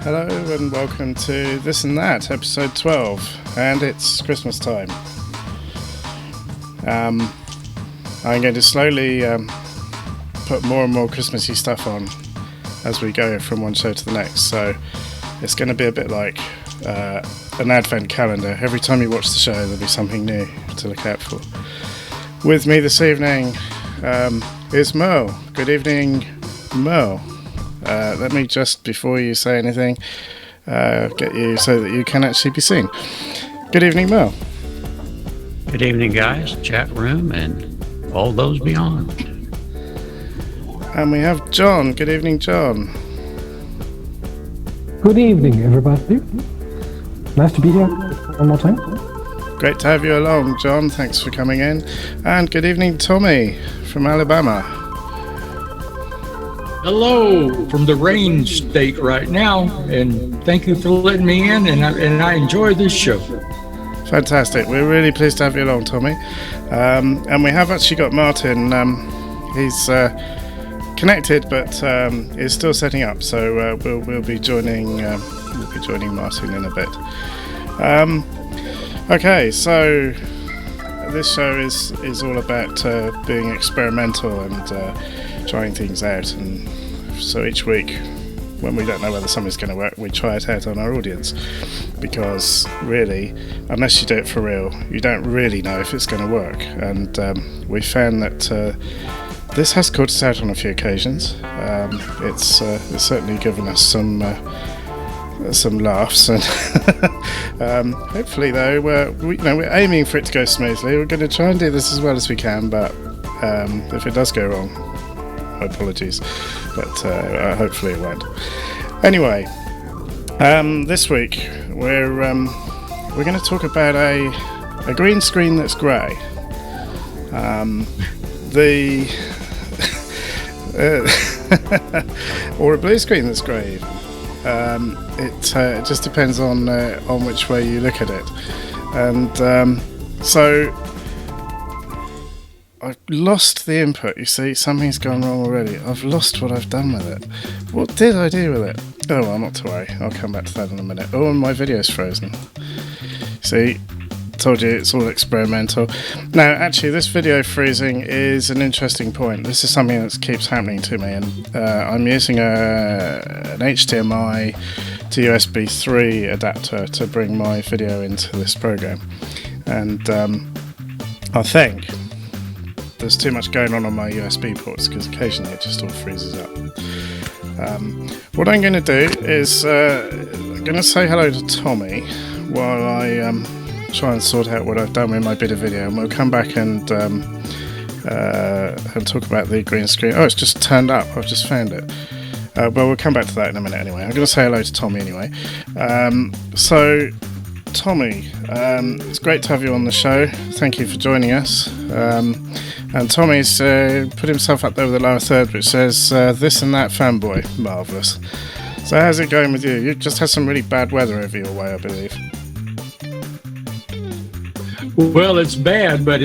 Hello and welcome to This and That, episode 12, and it's Christmas time. I'm going to slowly put more and more Christmassy stuff on as we go from one show to the next, so it's going to be a bit like an advent calendar. Every time you watch the show there'll be something new to look out for. With me this evening is Merle. Good evening, Merle. Let me just, before you say anything, get you so that you can actually be seen. Good evening, Merle. Good evening, guys, chat room, and all those beyond. And we have John. Good evening, John. Good evening, everybody. Nice to be here one more time. Great to have you along, John. Thanks for coming in. And good evening, Tommy from Alabama. Hello from the rain state right now, and thank you for letting me in, and I enjoy this show. Fantastic. We're really pleased to have you along, Tommy. And we have actually got Martin. He's connected, but is still setting up. So we'll be joining Martin in a bit. Okay, so this show is all about being experimental and trying things out, and so each week when we don't know whether something's going to work, we try it out on our audience, because really, unless you do it for real, you don't really know if it's going to work. And we found that this has caught us out on a few occasions. It's certainly given us some laughs, and hopefully though we're aiming for it to go smoothly. We're going to try and do this as well as we can, but if it does go wrong, my apologies, but hopefully it won't. Anyway, this week we're going to talk about a green screen that's grey. Or a blue screen that's grey. It just depends on which way you look at it, and so I've lost the input. You see, something's gone wrong already. I've lost what I've done with it. What did I do with it? Oh well, not to worry. I'll come back to that in a minute. Oh, and my video's frozen. See, told you it's all experimental. Now, actually, this video freezing is an interesting point. This is something that keeps happening to me, and I'm using an HDMI to USB 3 adapter to bring my video into this program, and I think there's too much going on my USB ports, because occasionally it just all freezes up. What I'm going to do is I'm going to say hello to Tommy while I try and sort out what I've done with my bit of video, and we'll come back and talk about the green screen. Oh, it's just turned up. I've just found it. Well, we'll come back to that in a minute anyway. I'm going to say hello to Tommy anyway. So, Tommy, it's great to have you on the show. Thank you for joining us. And Tommy's put himself up there with the lower third, which says, This and That fanboy. Marvellous. So how's it going with you? You've just had some really bad weather over your way, I believe. Well, it's bad, but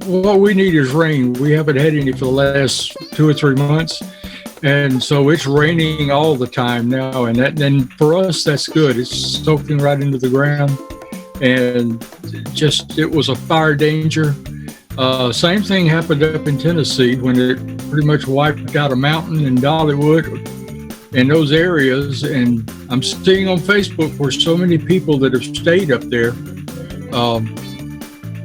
what we need is rain. We haven't had any for the last 2 or 3 months, and so it's raining all the time now. And for us, that's good. It's soaking right into the ground, and it was a fire danger. Same thing happened up in Tennessee when it pretty much wiped out a mountain in Dollywood and those areas. And I'm seeing on Facebook where so many people that have stayed up there.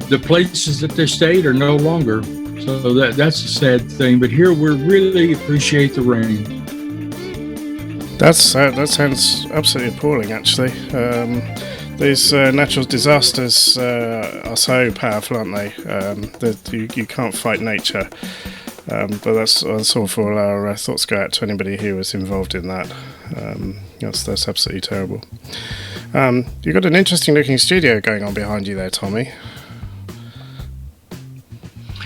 The places that they stayed are no longer, so that's a sad thing. But here we really appreciate the rain. That sounds absolutely appalling, actually. These natural disasters are so powerful, aren't they? That you can't fight nature. But that's awful. Our thoughts go out to anybody who was involved in that. That's absolutely terrible. You've got an interesting looking studio going on behind you there, Tommy.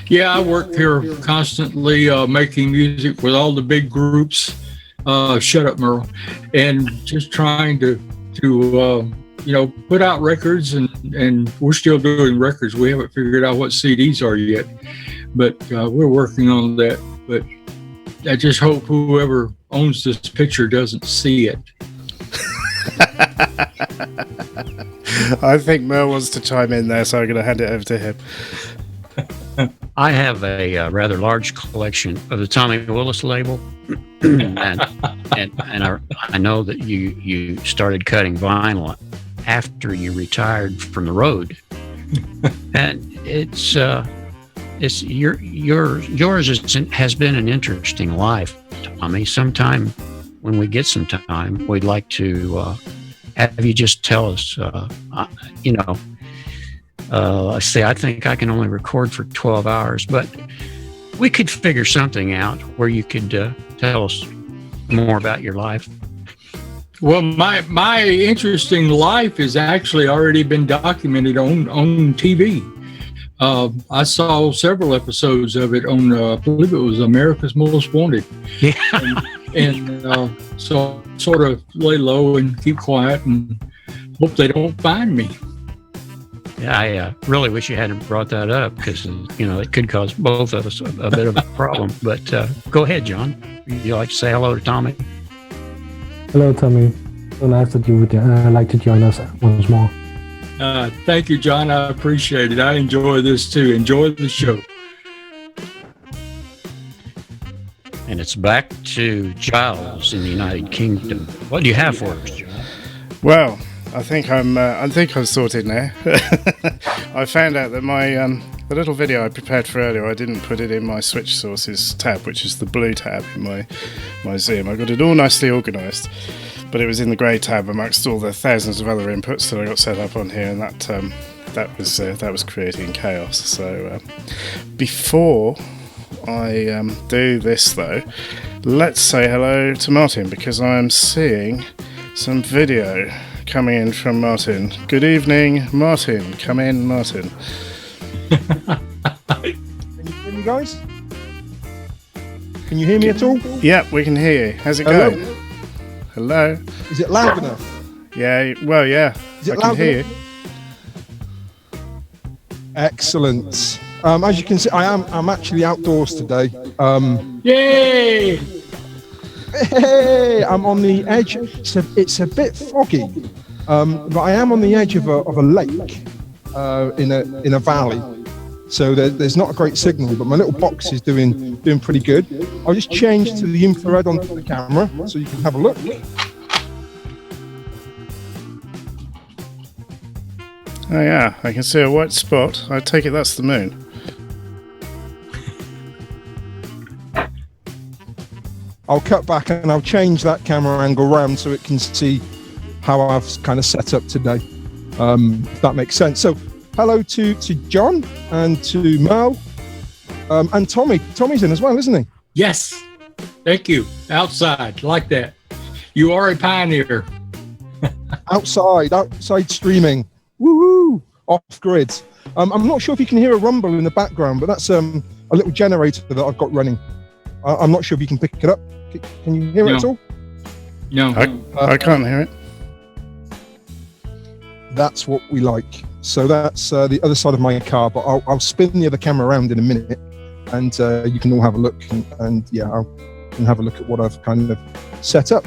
Yeah, I work here constantly making music with all the big groups. Shut up, Merle. And just trying to put out records, and we're still doing records. We haven't figured out what CDs are yet, but we're working on that. But I just hope whoever owns this picture doesn't see it. I think Merle wants to chime in there, so I'm going to hand it over to him. I have a rather large collection of the Tommy Willis label, and I know that you started cutting vinyl after you retired from the road, and yours has been an interesting life, Tommy. Sometime when we get some time, we'd like to have you just tell us, I think I can only record for 12 hours, but we could figure something out where you could tell us more about your life. Well, my interesting life has actually already been documented on TV. I saw several episodes of it on, I believe it was America's Most Wanted. Yeah. and so sort of lay low and keep quiet and hope they don't find me. Yeah, I really wish you hadn't brought that up because, it could cause both of us a bit of a problem. But go ahead, John. Would you like to say hello to Tommy? Hello, Tommy. So nice that you would like to join us once more. Thank you, John. I appreciate it. I enjoy this too. Enjoy the show. And it's back to Giles in the United Kingdom. What do you have for us, John? Well, I think I'm sorted now. I found out that my the little video I prepared for earlier, I didn't put it in my switch sources tab, which is the blue tab in my Zoom. I got it all nicely organised, but it was in the grey tab amongst all the thousands of other inputs that I got set up on here, and that was creating chaos. So before I do this though, let's say hello to Martin, because I am seeing some video coming in from Martin. Good evening, Martin. Come in, Martin. Can you hear me, guys? Can you hear me at all? Yeah, we can hear you. How's it Hello? going? Hello. Is it loud enough? Yeah, well, yeah. Is it I can loud hear enough? you. Excellent. As you can see, I'm actually outdoors today. Yay! Hey, I'm on the edge. It's a bit foggy, but I am on the edge of a lake in a valley. So there's not a great signal, but my little box is doing pretty good. I'll just change to the infrared on the camera so you can have a look. Oh yeah, I can see a white spot. I take it that's the moon. I'll cut back and I'll change that camera angle round so it can see how I've kind of set up today, if that makes sense. So hello to John and to Merle and Tommy. Tommy's in as well, isn't he? Yes. Thank you. Outside, like that. You are a pioneer. outside streaming. Woohoo! Off grid. I'm not sure if you can hear a rumble in the background, but that's a little generator that I've got running. I'm not sure if you can pick it up. Can you hear it at all? No. I can't hear it. That's what we like. So that's the other side of my car, but I'll spin the other camera around in a minute, and you can all have a look, and yeah, I can have a look at what I've kind of set up.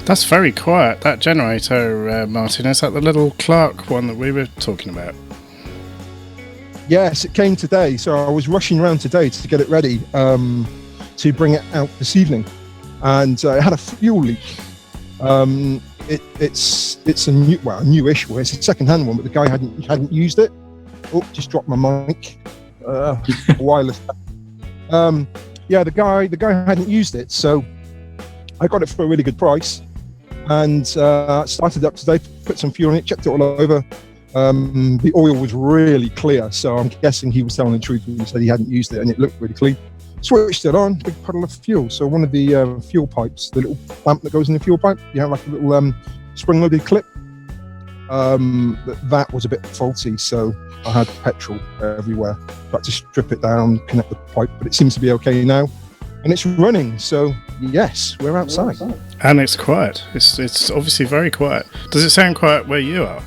That's very quiet, that generator, Martin. Is that the little Clark one that we were talking about? Yes, it came today, so I was rushing around today to get it ready to bring it out this evening, and it had a fuel leak. It's a newish. Well, it's a second-hand one, but the guy hadn't used it. Oh, just dropped my mic. Wireless. Yeah, the guy hadn't used it, so I got it for a really good price, and started up today. Put some fuel in it, checked it all over. The oil was really clear, so I'm guessing he was telling the truth when he said he hadn't used it, and it looked really clean. Switched it on, big puddle of fuel. So one of the fuel pipes, the little clamp that goes in the fuel pipe, you have like a little spring-loaded clip. That was a bit faulty, so I had petrol everywhere. Had to strip it down, connect the pipe, but it seems to be okay now, and it's running. So yes, we're outside, and it's quiet. It's obviously very quiet. Does it sound quiet where you are?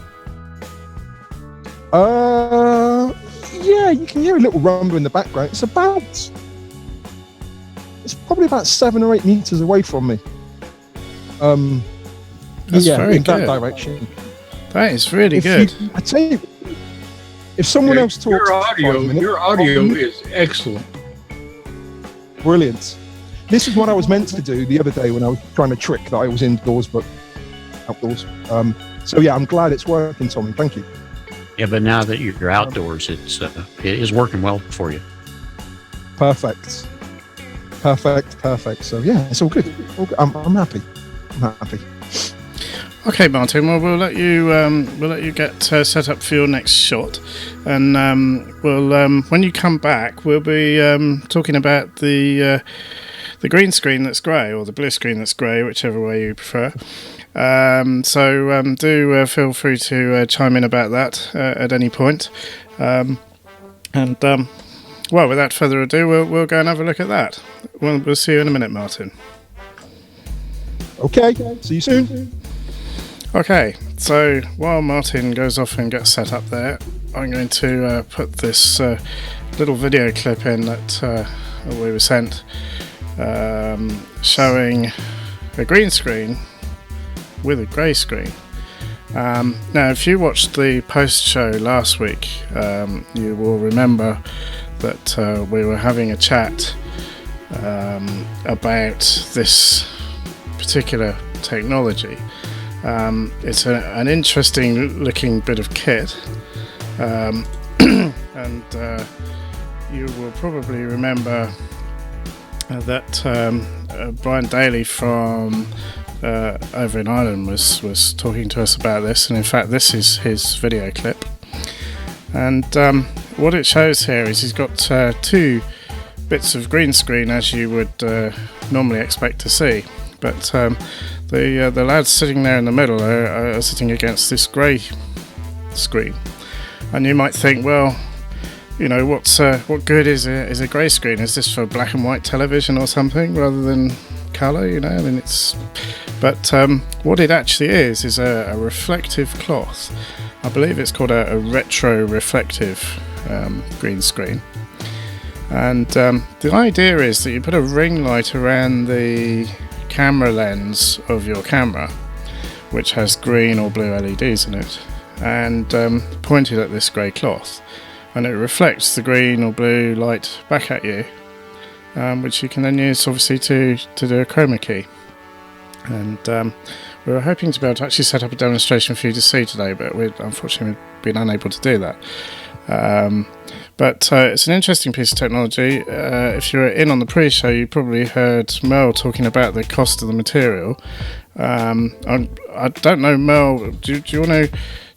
Yeah, you can hear a little rumble in the background. It's probably about 7 or 8 meters away from me. That's very in that good. direction. That is really If good. I tell you, if someone else talks, Your for 5 minutes, your audio is excellent. brilliant. This is what I was meant to do the other day when I was trying to trick that I was indoors but outdoors. So yeah, I'm glad it's working, Tommy. Thank you. Yeah, but now that you're outdoors, it is working well for you. Perfect. So yeah, it's all good. I'm happy. Okay, Martin. Well, we'll let you get set up for your next shot, and when you come back, we'll be talking about the green screen that's grey or the blue screen that's grey, whichever way you prefer. Do feel free to chime in about that at any point. Well, without further ado, we'll go and have a look at that. We'll see you in a minute, Martin. Okay, see you soon. Okay, so while Martin goes off and gets set up there, I'm going to put this little video clip in that we were sent showing a green screen with a grey screen. Now, if you watched the post-show last week, you will remember that we were having a chat about this particular technology. It's an interesting looking bit of kit, and you will probably remember that Brian Daly from over in Ireland was talking to us about this, and in fact this is his video clip. And what it shows here is he's got two bits of green screen, as you would normally expect to see, but the lads sitting there in the middle are sitting against this grey screen, and you might think, well, you know, what good is a grey screen? Is this for black and white television or something rather than colour? You know, I mean, but what it actually is a reflective cloth. I believe it's called a retro reflective green screen. And the idea is that you put a ring light around the camera lens of your camera, which has green or blue LEDs in it, and point it at this grey cloth, and it reflects the green or blue light back at you, which you can then use obviously to do a chroma key. And we were hoping to be able to actually set up a demonstration for you to see today, but we've unfortunately been unable to do that. But it's an interesting piece of technology. If you were in on the pre-show, you probably heard Mel talking about the cost of the material. I don't know, Mel, do you want to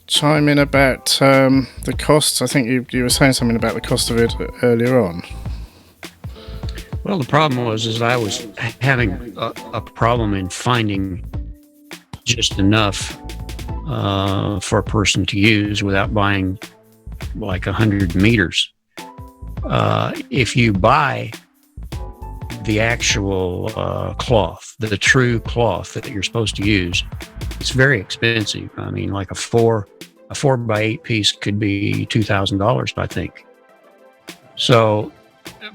chime in about the costs? I think you were saying something about the cost of it earlier on. Well, the problem was I was having a problem in finding just enough for a person to use without buying like 100 meters. If you buy the actual cloth, the true cloth that you're supposed to use, it's very expensive. I mean, like a 4x8 piece could be $2,000, I think. So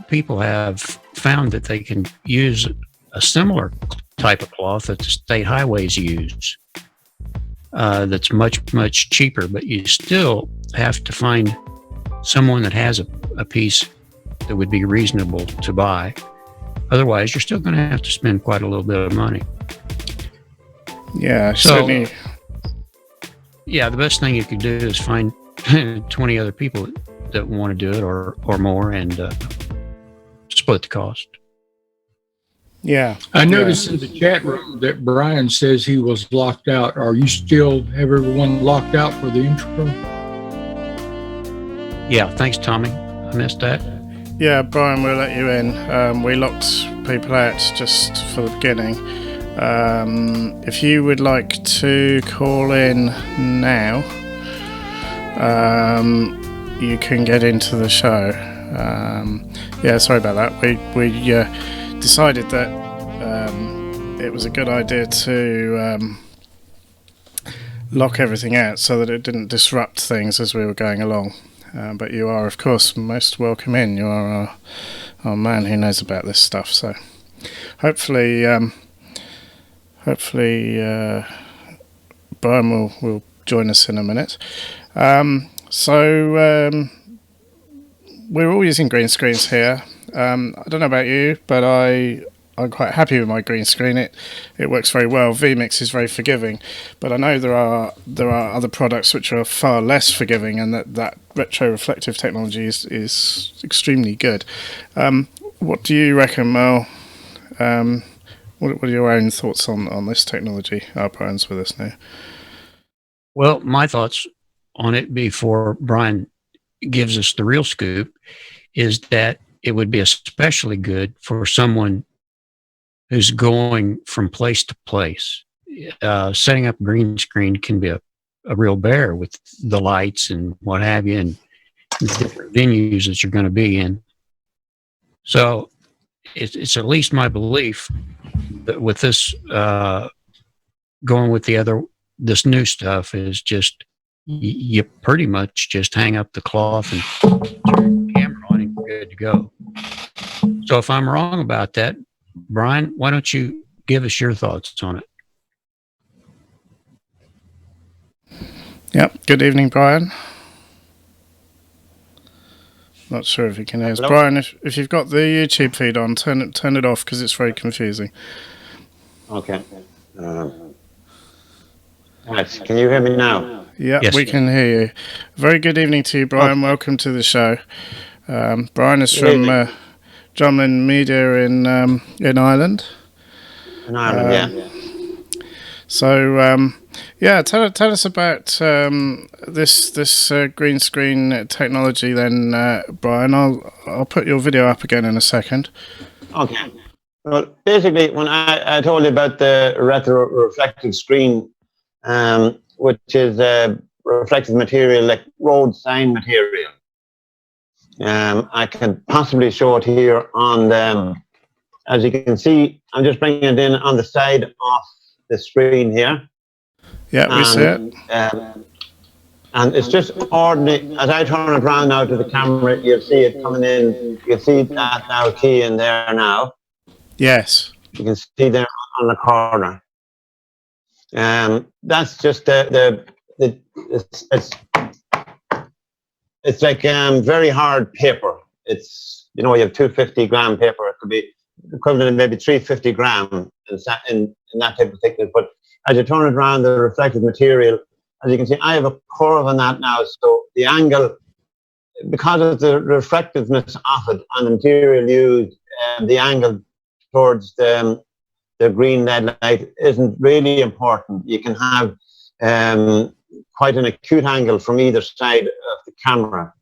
people have found that they can use a similar type of cloth that the state highways use. That's much cheaper, but you still have to find someone that has a piece that would be reasonable to buy. Otherwise, you're still going to have to spend quite a little bit of money. Yeah, so certainly. Yeah, the best thing you could do is find 20 other people that want to do it or more, and split the cost. Yeah. I noticed in the chat room that Brian says he was locked out. Are you still have everyone locked out for the intro? Yeah, thanks, Tommy. I missed that. Yeah, Brian, we'll let you in. We locked people out just for the beginning. If you would like to call in now, you can get into the show. Yeah, sorry about that. We decided that it was a good idea to lock everything out so that it didn't disrupt things as we were going along. But you are, of course, most welcome in. You are our man who knows about this stuff. So hopefully Brian will join us in a minute. We're all using green screens here. I don't know about you, but I'm quite happy with my green screen. It works very well. vMix is very forgiving, but I know there are other products which are far less forgiving, and that retroreflective technology is extremely good. What do you reckon, Mel? What are your own thoughts on this technology? Brian's with us now. Well, my thoughts on it before Brian gives us the real scoop is that it would be especially good for someone who's going from place to place. Setting up green screen can be a real bear with the lights and what have you, and different venues that you're going to be in. So it's at least my belief that with this going with this new stuff is just you pretty much just hang up the cloth and turn the camera on and you're good to go. So if I'm wrong about that, Brian, why don't you give us your thoughts on it? Yep. Good evening, Brian. Not sure if you can hear us. Hello? Brian, if you've got the YouTube feed on, turn it off because it's very confusing. Okay. Right. Can you hear me now? Yeah, Yes. we can hear you. Very good evening to you, Brian. Welcome to the show. Brian is from Drumlin Media in Ireland. In Ireland, yeah. So, tell us about this green screen technology then, Brian. I'll put your video up again in a second. Okay. Well, basically, when I told you about the retroreflective screen, which is reflective material like road sign material, I can possibly show it here on the, as you can see, I'm just bringing it in on the side of the screen here. Yeah, we see it. And it's just ordinary. As I turn it around now to the camera, you'll see it coming in. You can see that now key in there now. Yes. You can see there on the corner. That's just it's like very hard paper. It's, you know, you have 250-gram paper. It could be equivalent to maybe 350 gram in that type of thickness. But as you turn it around, the reflective material, as you can see, I have a curve on that now. So the angle, because of the reflectiveness of it and the material used, the angle towards the green LED light isn't really important. You can have quite an acute angle from either side of the camera.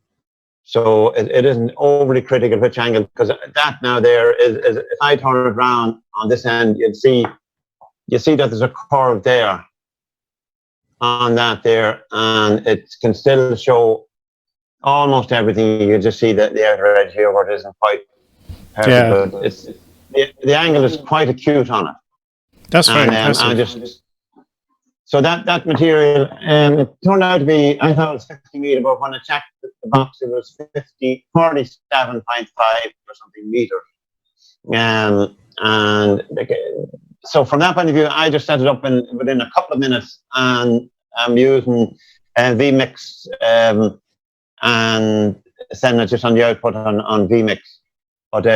So it isn't overly critical which angle, because that now there is if I turn it around on this end, you see that there's a curve there on that there, and it can still show almost everything. You can just see that the outer edge here where it isn't quite perfect. Yeah. But it's the angle is quite acute on it. That's very impressive. So that material, it turned out to be, I thought it was 50 meter, but when I checked the box, it was 47.5 or something meters. And so from that point of view, I just set it up within a couple of minutes, and I'm using vMix and sending it just on the output on vMix. But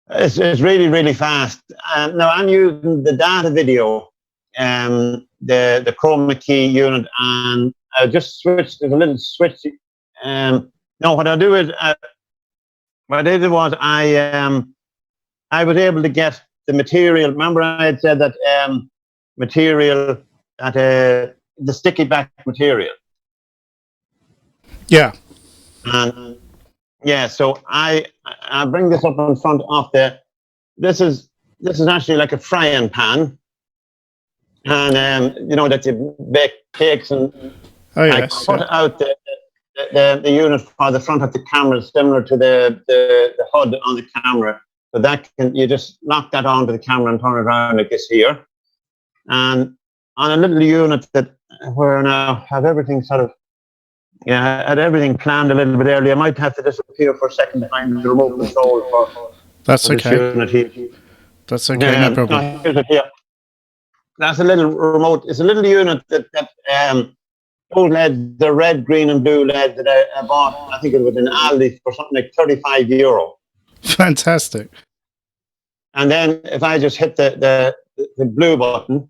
it's really, really fast. Now I'm using the data video, the Chromakey unit, and I just switched. There's a little switch. No, what I do is what I did was I was able to get the material. Remember, I had said that material, that the sticky back material. Yeah. And yeah, so I bring this up in front of this is actually like a frying pan, and you know that you bake cakes, and I cut out the unit for the front of the camera, similar to the HUD on the camera. So that you just lock that onto the camera and turn it around like this here, and on a little unit where now have everything sort of. Yeah, I had everything planned a little bit early. I might have to disappear for a second to find the remote control for That's for okay. this unit here. That's okay, no problem. Here's it here. that's a little remote. It's a little unit that those LEDs, the red, green, and blue LED that I bought. I think it was in Aldi for something like €35. Fantastic. And then if I just hit the blue button,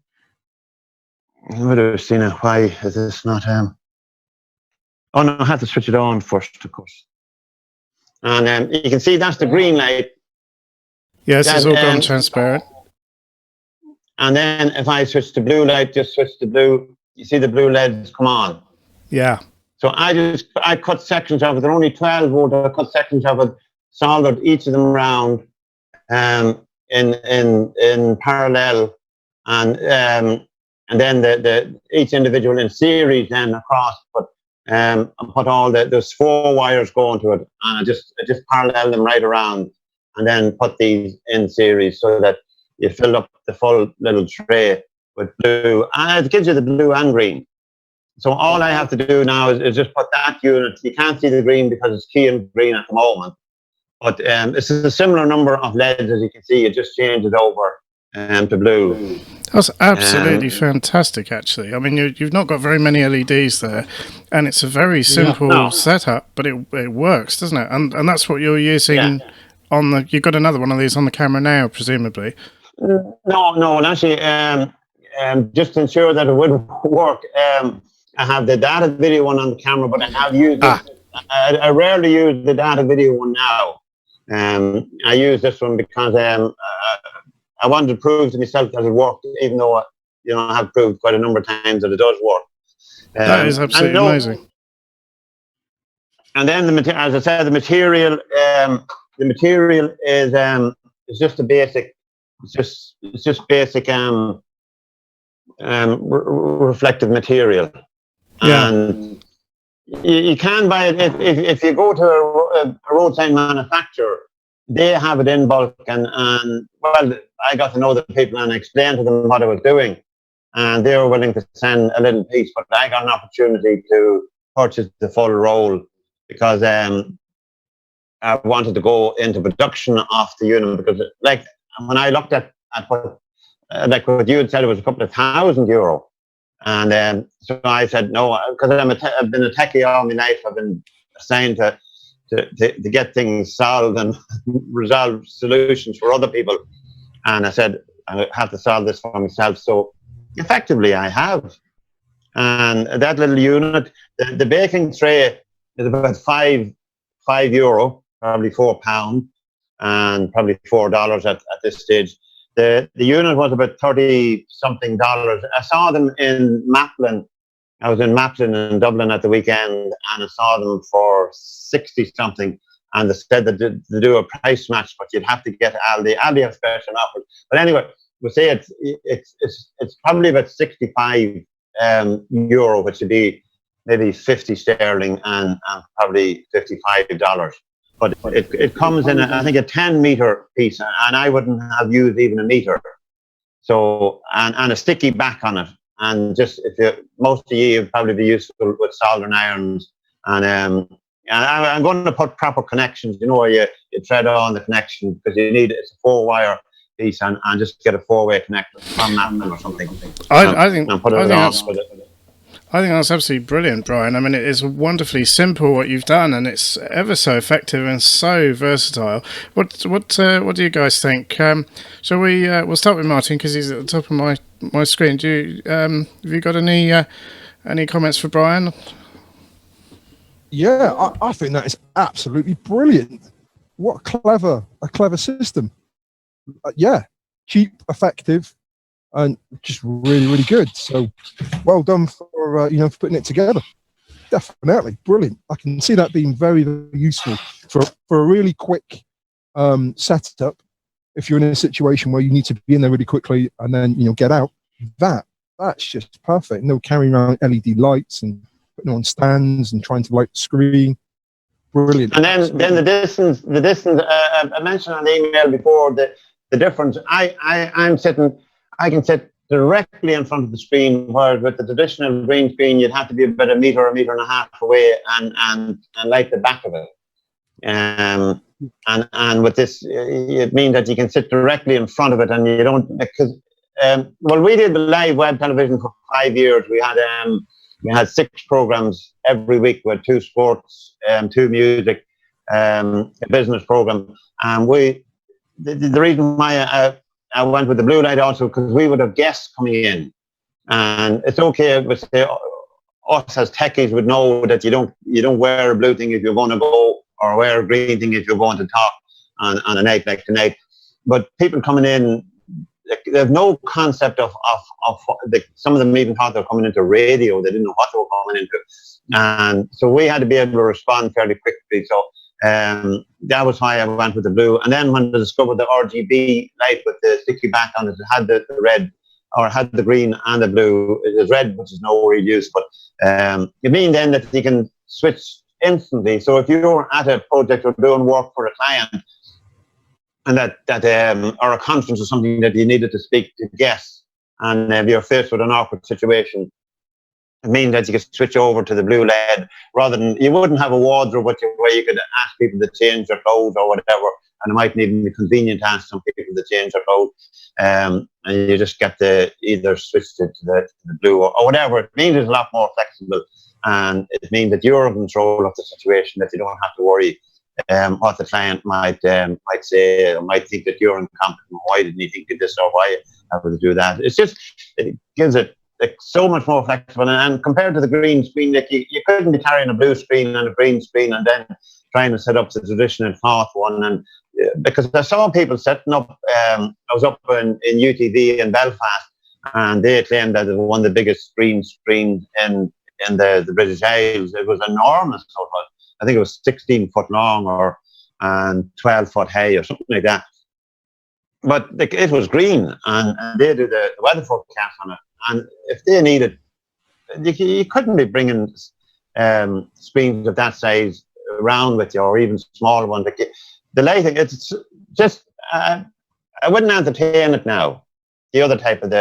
you would have seen it. Why is this not? Oh no, I have to switch it on first, of course. And you can see that's the green light. Yes, it's all gone transparent. And then if I switch to blue light, just switch to blue, you see the blue LEDs come on. Yeah. So I cut sections of it. They're only 12 volt. I cut sections of it, soldered each of them around in parallel, and then each individual in series then across. But I put all there's 4 wires going to it, and I just parallel them right around, and then put these in series so that you fill up the full little tray with blue, and it gives you the blue and green. So all I have to do now is just put that unit. You can't see the green because it's key and green at the moment, but it's a similar number of LEDs as you can see. You just change it over to blue. That's absolutely fantastic, actually. I mean, you've not got very many LEDs there, and it's a very simple setup, but it works, doesn't it? And that's what you're using on the. You've got another one of these on the camera now, presumably. No, and actually, just to ensure that it would work, I have the data video one on the camera, but I have used I rarely use the data video one now. I use this one because I wanted to prove to myself that it worked, even though I have proved quite a number of times that it does work. That is absolutely amazing. And then as I said, the material is just a basic. It's just basic reflective material, and you can buy it if you go to a roadside manufacturer. They have it in bulk, and well, I got to know the people and explained to them what I was doing, and they were willing to send a little piece. But I got an opportunity to purchase the full roll because I wanted to go into production of the unit, because when I looked at what you had said, it was a couple of €1,000, and so I said no, because I've been a techie all my life. I've been assigned to get things solved and resolve solutions for other people, and I said I have to solve this for myself. So effectively, I have, and that little unit, the baking tray is about €5, probably £4, and probably $4 at this stage. The unit was about $30-something. I saw them in Maplin. I was in Maplin in Dublin at the weekend, and I saw them for 60-something. And they said that they do a price match, but you'd have to get Aldi. Aldi have special offers. But anyway, we'll say it's probably about €65, which would be maybe 50 sterling and probably $55. But it comes in, I think, a 10-meter piece, and I wouldn't have used even a meter. So, and a sticky back on it. And just most of you would probably be useful with soldering irons. And I'm going to put proper connections, where you thread on the connection, because it's a 4-wire piece, and just get a 4-way connector from that or something. I think that's absolutely brilliant, Brian. I mean, it is wonderfully simple what you've done, and it's ever so effective and so versatile. What do you guys think? Shall we'll start with Martin, because he's at the top of my screen. Have you got any comments for Brian? Yeah, I think that is absolutely brilliant. What a clever system. Cheap, effective, and just really, really good. So well done for putting it together. Definitely brilliant. I can see that being very, very useful for a really quick setup. If you're in a situation where you need to be in there really quickly and then get out, that's just perfect. No carrying around LED lights and putting on stands and trying to light the screen. Brilliant. And then the distance. I mentioned on the email before the difference. I can sit directly in front of the screen, whereas with the traditional green screen, you'd have to be about a meter and a half away and light the back of it. And with this, it means that you can sit directly in front of it, and you don't, because well, we did live web television for 5 years. We had 6 programs every week with 2 sports, 2 music, a business program. And the reason why I went with the blue light also, because we would have guests coming in. And it's okay, but say, us as techies would know that you don't wear a blue thing if you're going to go, or wear a green thing if you're going to talk on a night like tonight. But people coming in, they have no concept of some of them even thought they were coming into radio. They didn't know what they were coming into. And so we had to be able to respond fairly quickly. So that was why I went with the blue. And then when I discovered the RGB light with the sticky back on it, it had the red, or had the green and the blue. It was red, which is no real use. But it means then that you can switch instantly. So if you're at a project or doing work for a client, and that or a conference or something that you needed to speak to guests, and you're faced with an awkward situation, it means that you could switch over to the blue LED, rather than, you wouldn't have a wardrobe where you could ask people to change their clothes or whatever, and it might even be convenient to ask some people to change their clothes, and you just get to either switch to the blue or whatever. It means it's a lot more flexible, and it means that you're in control of the situation, that you don't have to worry what the client might say, or might think that you're incompetent. Why didn't you think of this, or why have to do that? It's just, it gives it so much more flexible. And compared to the green screen, like you couldn't be carrying a blue screen and a green screen and then trying to set up the traditional cloth one. And because I saw people setting up, I was up in UTV in Belfast, and they claimed that it was one of the biggest screens in the British Isles. It was enormous. I think it was 16 foot long and 12 foot high or something like that. But it was green, and they do the weather forecast on it. And if they needed, you couldn't be bringing screens of that size around with you, or even smaller ones. The lighting, it's just, I wouldn't entertain it now. The other type of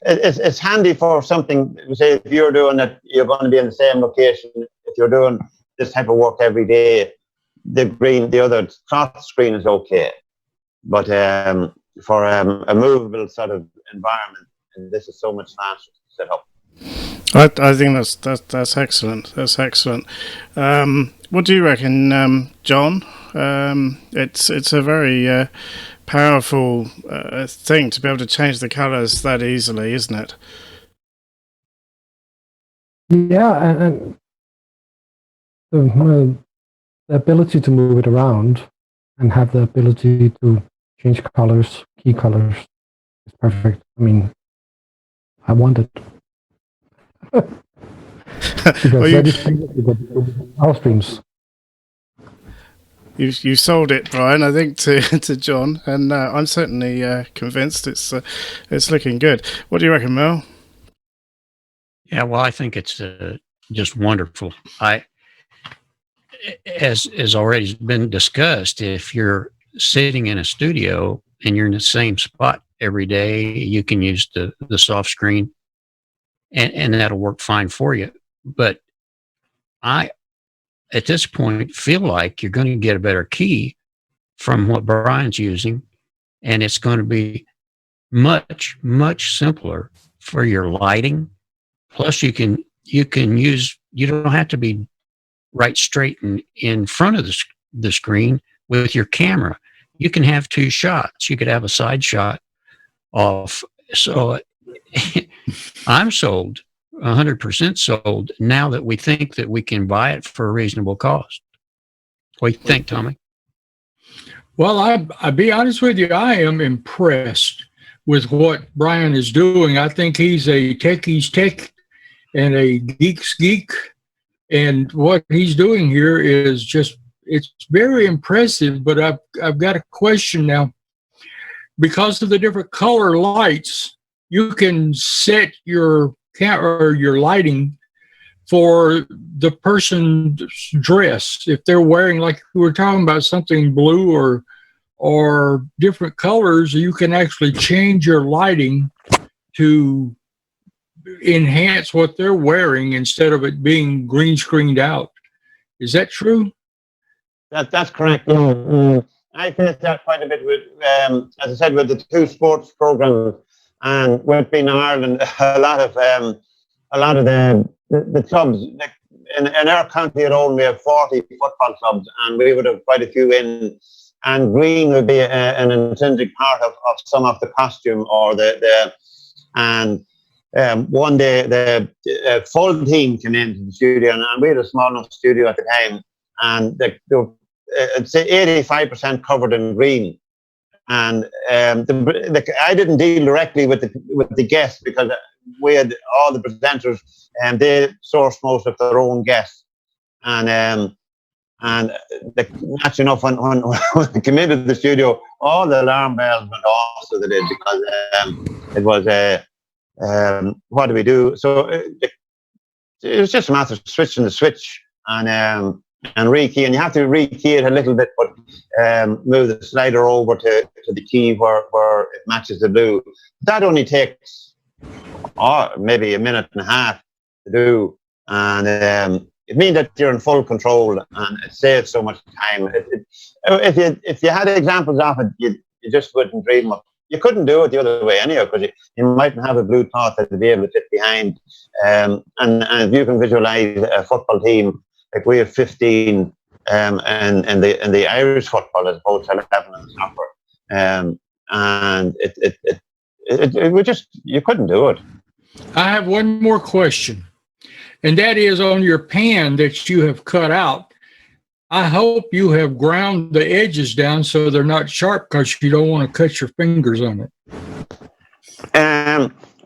it's handy for something, say if you're doing it, you're going to be in the same location. If you're doing this type of work every day, the other cloth screen is okay. But for a movable sort of environment, this is so much faster to set up. I think that's excellent. That's excellent. What do you reckon, John? It's a very powerful thing to be able to change the colours that easily, isn't it? Yeah, and the ability to move it around and have the ability to change colors, key colors, is perfect. I mean, I want it. Because Well, that is basically our streams. You sold it, Brian, I think, to John, and I'm certainly convinced it's looking good. What do you reckon, Mel? Yeah, well, I think it's just wonderful. As already been discussed, if you're sitting in a studio and you're in the same spot every day, you can use the soft screen, and that'll work fine for you. But I, at this point, feel like you're going to get a better key from what Brian's using, and it's going to be much, much simpler for your lighting. Plus, you don't have to be right straight in front of the screen with your camera. You can have 2 shots. You could have a side shot off. So I'm sold, 100% sold, now that we think that we can buy it for a reasonable cost. What do you think, Tommy? Well, I'll be honest with you, I am impressed with what Brian is doing. I think he's a techie's tech and a geek's geek. And what he's doing here is just, it's very impressive. But I've got a question now. Because of the different color lights, you can set your your lighting for the person's dress. If they're wearing, like we were talking about, something blue or different colors, you can actually change your lighting to enhance what they're wearing instead of it being green screened out. Is that true? That's correct. I finished that quite a bit with, as I said, with the 2 sports programs, And with being in Ireland, a lot of the clubs, like in our county alone, we have 40 football clubs, and we would have quite a few in. And green would be an intrinsic part of some of the costume or and one day the full team came into the studio, and we had a small enough studio at the time, and I'd say 85% covered in green. And I didn't deal directly with the guests because we had all the presenters, and they sourced most of their own guests. And that's enough when they came into the studio, all the alarm bells went off, so they did, because it was what do we do? So it was just a matter of switching the switch and rekey, and you have to rekey it a little bit, but move the slider over to the key where it matches the blue. That only takes maybe a minute and a half to do, and it means that you're in full control, and it saves so much time. If you had examples of it, you just wouldn't dream of. You couldn't do it the other way anyhow, because you mightn't have a blue cloth that would be able to fit behind. And if you can visualize a football team, like we have 15 in the Irish football as opposed to 11 in the soccer, and it would just, you couldn't do it. I have one more question, and that is on your pan that you have cut out. I hope you have ground the edges down so they're not sharp, because you don't want to cut your fingers on it.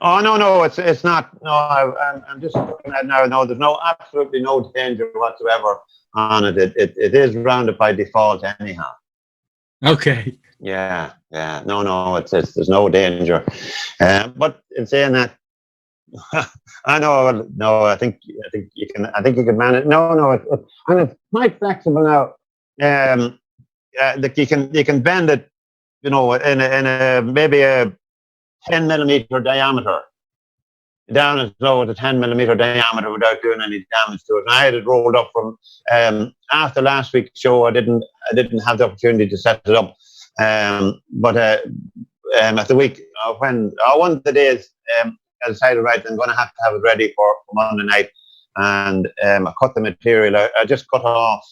Oh no, it's not. No, I'm just looking at now. No, there's absolutely no danger whatsoever on it. It is rounded by default anyhow. Okay. Yeah. No, it's there's no danger. But in saying that, I know. No, I think you can. I think you can manage. No, and it's quite flexible now. Like you can bend it, in a maybe a 10 millimeter diameter down as low as a 10 millimeter diameter without doing any damage to it. And I had it rolled up from after last week's show. I didn't have the opportunity to set it up, but at the week when one of the days. I decided, right, I'm going to have it ready for Monday night, and I cut the material. I just cut off,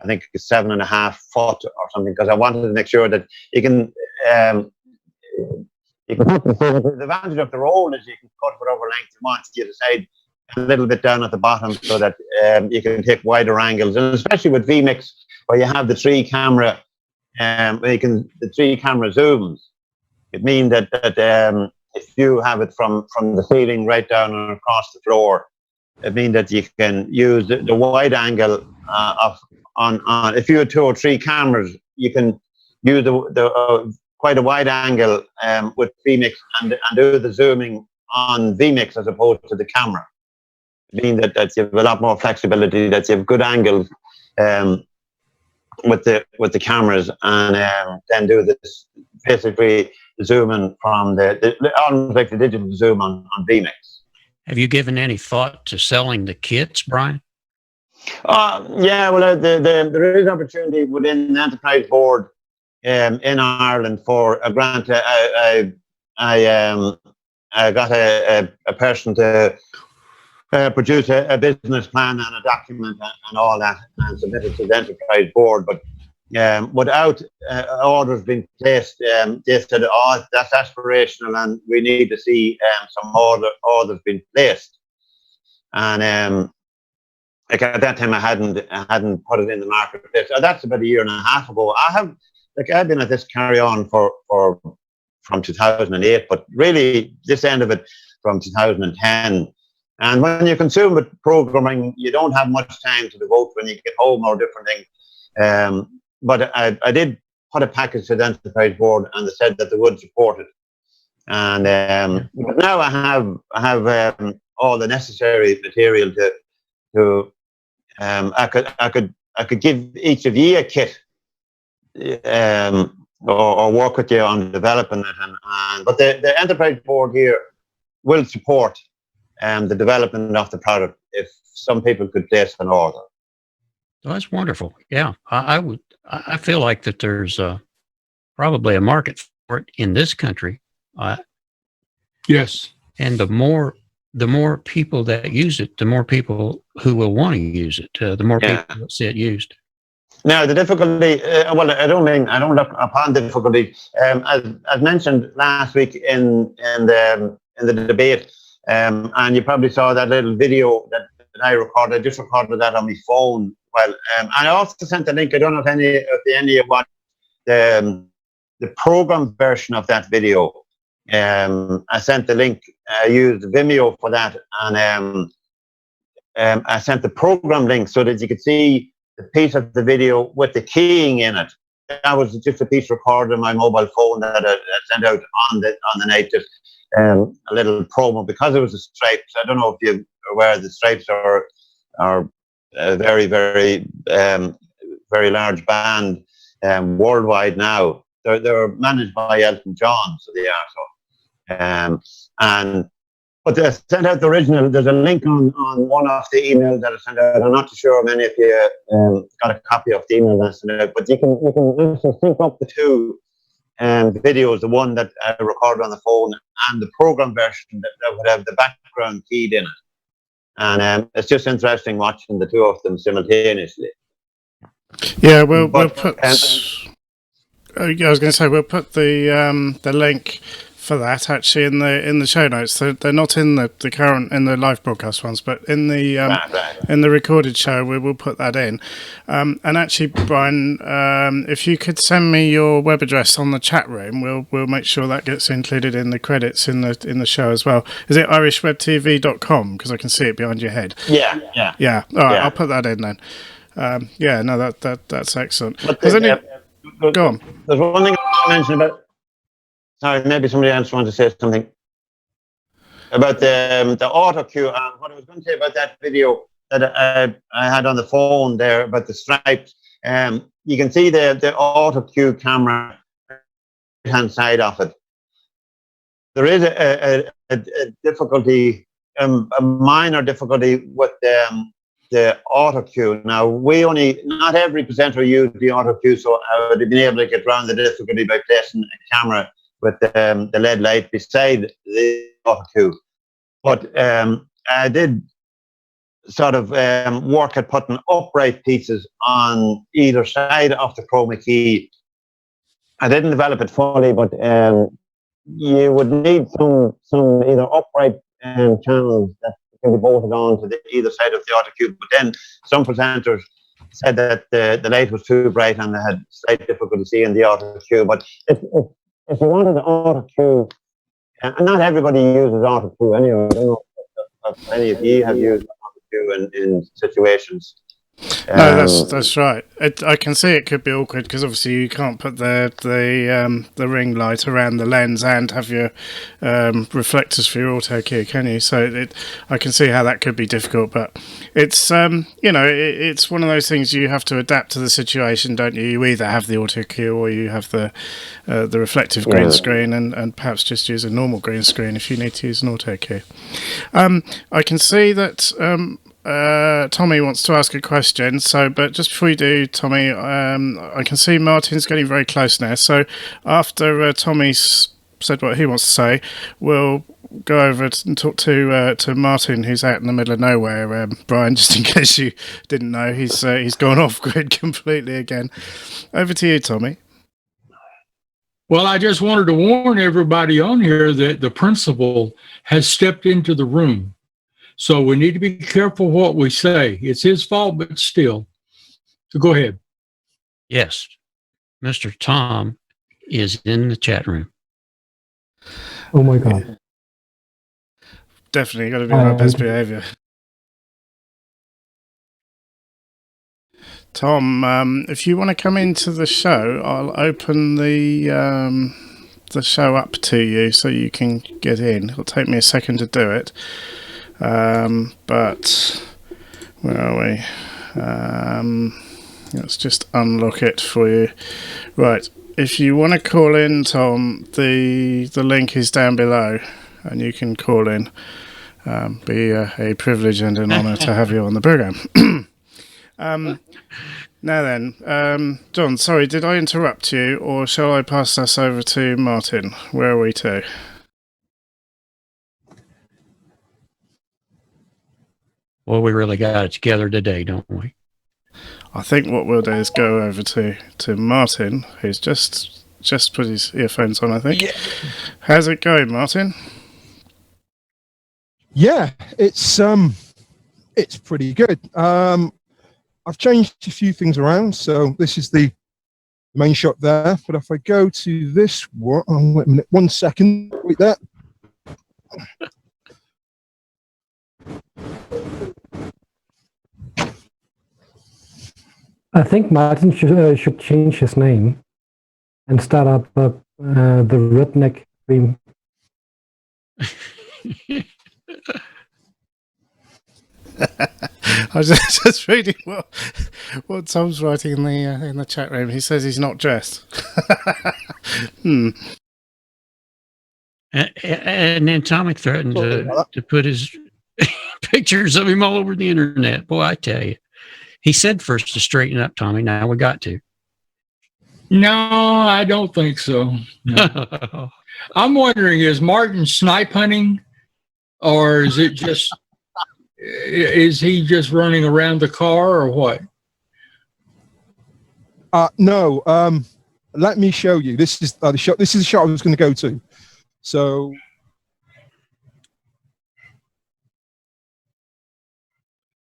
I think, 7.5 foot or something, because I wanted to make sure that you can. The advantage of the roll is you can cut whatever length you want. You decide a little bit down at the bottom so that you can take wider angles, and especially with vMix, where you have the 3 camera, the 3 camera zooms. It means that if you have it from the ceiling right down and across the floor, it means that you can use the wide angle on. If you had 2 or 3 cameras, you can use the quite a wide angle with vMix and do the zooming on vMix as opposed to the camera. It means that you have a lot more flexibility, that you have good angles with the cameras, and then do this basically zooming from almost like the digital zoom on vMix. Have you given any thought to selling the kits, Brian? Yeah, well, there is opportunity within the Enterprise Board in Ireland for a grant. I got a person to produce a business plan and a document and all that, and submit it to the Enterprise Board. But without orders being placed, they said, that's aspirational, and we need to see some orders being placed. And like at that time, I hadn't put it in the marketplace. That's about 1.5 years ago. I've been at this carry on from 2008, but really this end of it from 2010. And when you consume with programming, you don't have much time to devote when you get home or different things. But I did put a package to the Enterprise Board, and they said that they would support it. And but now I have all the necessary material to I could give each of you a kit, or work with you on developing it. But the Enterprise Board here will support the development of the product if some people could place an order. Oh, that's wonderful. Yeah, I feel like that there's probably a market for it in this country. Yes. And the more people that use it, the more people who will want to use it. The more Yeah. people that see it used. Now, the difficulty, well, I don't look upon difficulty. As mentioned last week in the debate, and you probably saw that little video that I recorded. I just recorded that on my phone. Well, I also sent a link. I don't know if any of you watched the program version of that video. I sent the link. I used Vimeo for that, and I sent the program link so that you could see the piece of the video with the keying in it. That was just a piece recorded on my mobile phone that I sent out on the night. Just a little promo because it was the Stripes. I don't know if you're aware the Stripes are a very, very, very large band worldwide now. They're managed by Elton John, so they are so. But I sent out the original. There's a link on one of the emails that I sent out. I'm not too sure how many of you got a copy of the email that I sent out, but you can also sync up the two videos, the one that I recorded on the phone and the program version that would have the background keyed in it. And it's just interesting watching the two of them simultaneously. Yeah, we'll put. I was going to say we'll put the link for that actually in the show notes. They're not in the current in the live broadcast ones, but in the in the recorded show we will put that in. And actually, Brian, if you could send me your web address on the chat room, we'll make sure that gets included in the credits in the show as well. Is it irishwebtv.com? Because I can see it behind your head. Yeah. All right, I'll put that in then. That's excellent. But go on. There's one thing I want to mention about. Sorry, maybe somebody else wanted to say something about the auto cue. What I was going to say about that video that I had on the phone there about the Stripes. You can see the auto cue camera right hand side of it. There is a difficulty, a minor difficulty with the auto cue. Now, not every presenter used the auto cue, so I would have been able to get around the difficulty by placing a camera with the LED light beside the auto cue. But I did sort of work at putting upright pieces on either side of the Chromakey. I didn't develop it fully, but you would need some either upright channels that can be bolted on to either side of the auto cue. But then some presenters said that the light was too bright and they had slight difficulty seeing the auto cue. But if you wanted the auto cue, and not everybody uses auto cue anyway. I don't know if any of you have used auto cue in situations. No, that's right. I can see it could be awkward because obviously you can't put the ring light around the lens and have your reflectors for your auto cue, can you? So I can see how that could be difficult, but it's it's one of those things you have to adapt to the situation, don't you? You either have the auto cue or you have the reflective green screen, and perhaps just use a normal green screen if you need to use an auto cue. I can see that. Tommy wants to ask a question. But just before you do, Tommy, I can see Martin's getting very close now. So after Tommy's said what he wants to say, we'll go over and talk to Martin, who's out in the middle of nowhere. Brian, just in case you didn't know, he's gone off grid completely again. Over to you, Tommy. Well, I just wanted to warn everybody on here that the principal has stepped into the room. So we need to be careful what we say. It's his fault, but still. So go ahead. Yes. Mr. Tom is in the chat room. Oh my God. Definitely got to be on our best behavior. Tom, if you want to come into the show, I'll open the show up to you so you can get in. It'll take me a second to do it. But where are we? Let's just unlock it for you. Right. If you want to call in, Tom, the link is down below and you can call in. Be a privilege and an honour to have you on the programme. Now then, John, sorry, did I interrupt you or shall I pass us over to Martin? Where are we to? Well, we really got it together today, don't we? I think what we'll do is go over to Martin, who's just put his earphones on, I think. Yeah. How's it going, Martin? Yeah, it's pretty good. I've changed a few things around, so this is the main shot there. But if I go to this one, oh, wait a minute, 1 second, wait there. I think Martin should change his name and start up the redneck dream. I was just reading what Tom's writing in the chat room. He says he's not dressed. And then Tommy threatened to put his pictures of him all over the internet. Boy, I tell you. He said first to straighten up, Tommy. Now we got to. No, I don't think so. No. I'm wondering, is Martin snipe hunting, or is it just is he just running around the car, or what? No. Let me show you. This is the shot. This is the shot I was going to go to. So.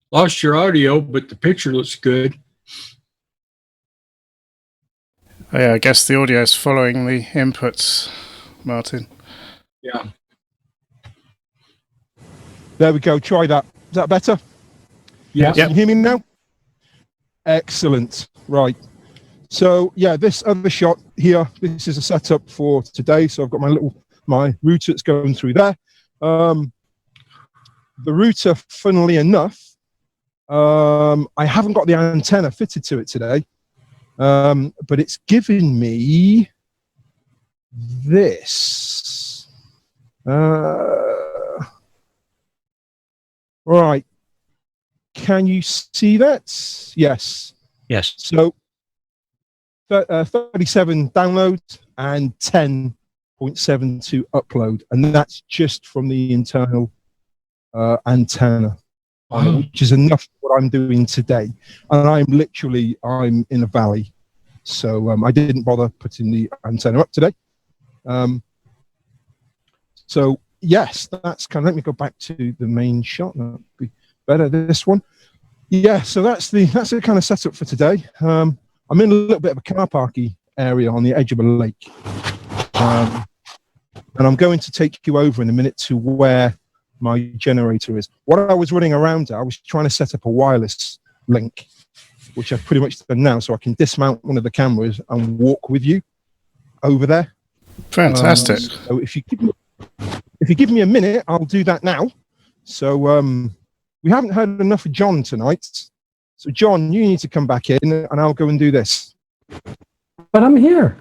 Lost your audio, but the picture looks good. Oh, yeah, I guess the audio is following the inputs, Martin. Yeah. There we go. Try that. Is that better? Yeah. Can you hear me now? Excellent. Right. So yeah, this other shot here. This is a setup for today. So I've got my router that's going through there. The router, funnily enough, I haven't got the antenna fitted to it today, but it's giving me this. Right. Can you see that? Yes. Yes. So 37 download and 10.72 upload, and that's just from the internal antenna. Which is enough for what I'm doing today. And I'm in a valley. So I didn't bother putting the antenna up today. So yes, that's let me go back to the main shot. That'd be better, this one. Yeah, so that's the kind of setup for today. I'm in a little bit of a car parky area on the edge of a lake. And I'm going to take you over in a minute to where my generator is. What I was running around at, I was trying to set up a wireless link, which I've pretty much done now, so I can dismount one of the cameras and walk with you over there. Fantastic. So if you give me a minute, I'll do that now. So we haven't heard enough of John tonight. So John, you need to come back in, and I'll go and do this. But I'm here.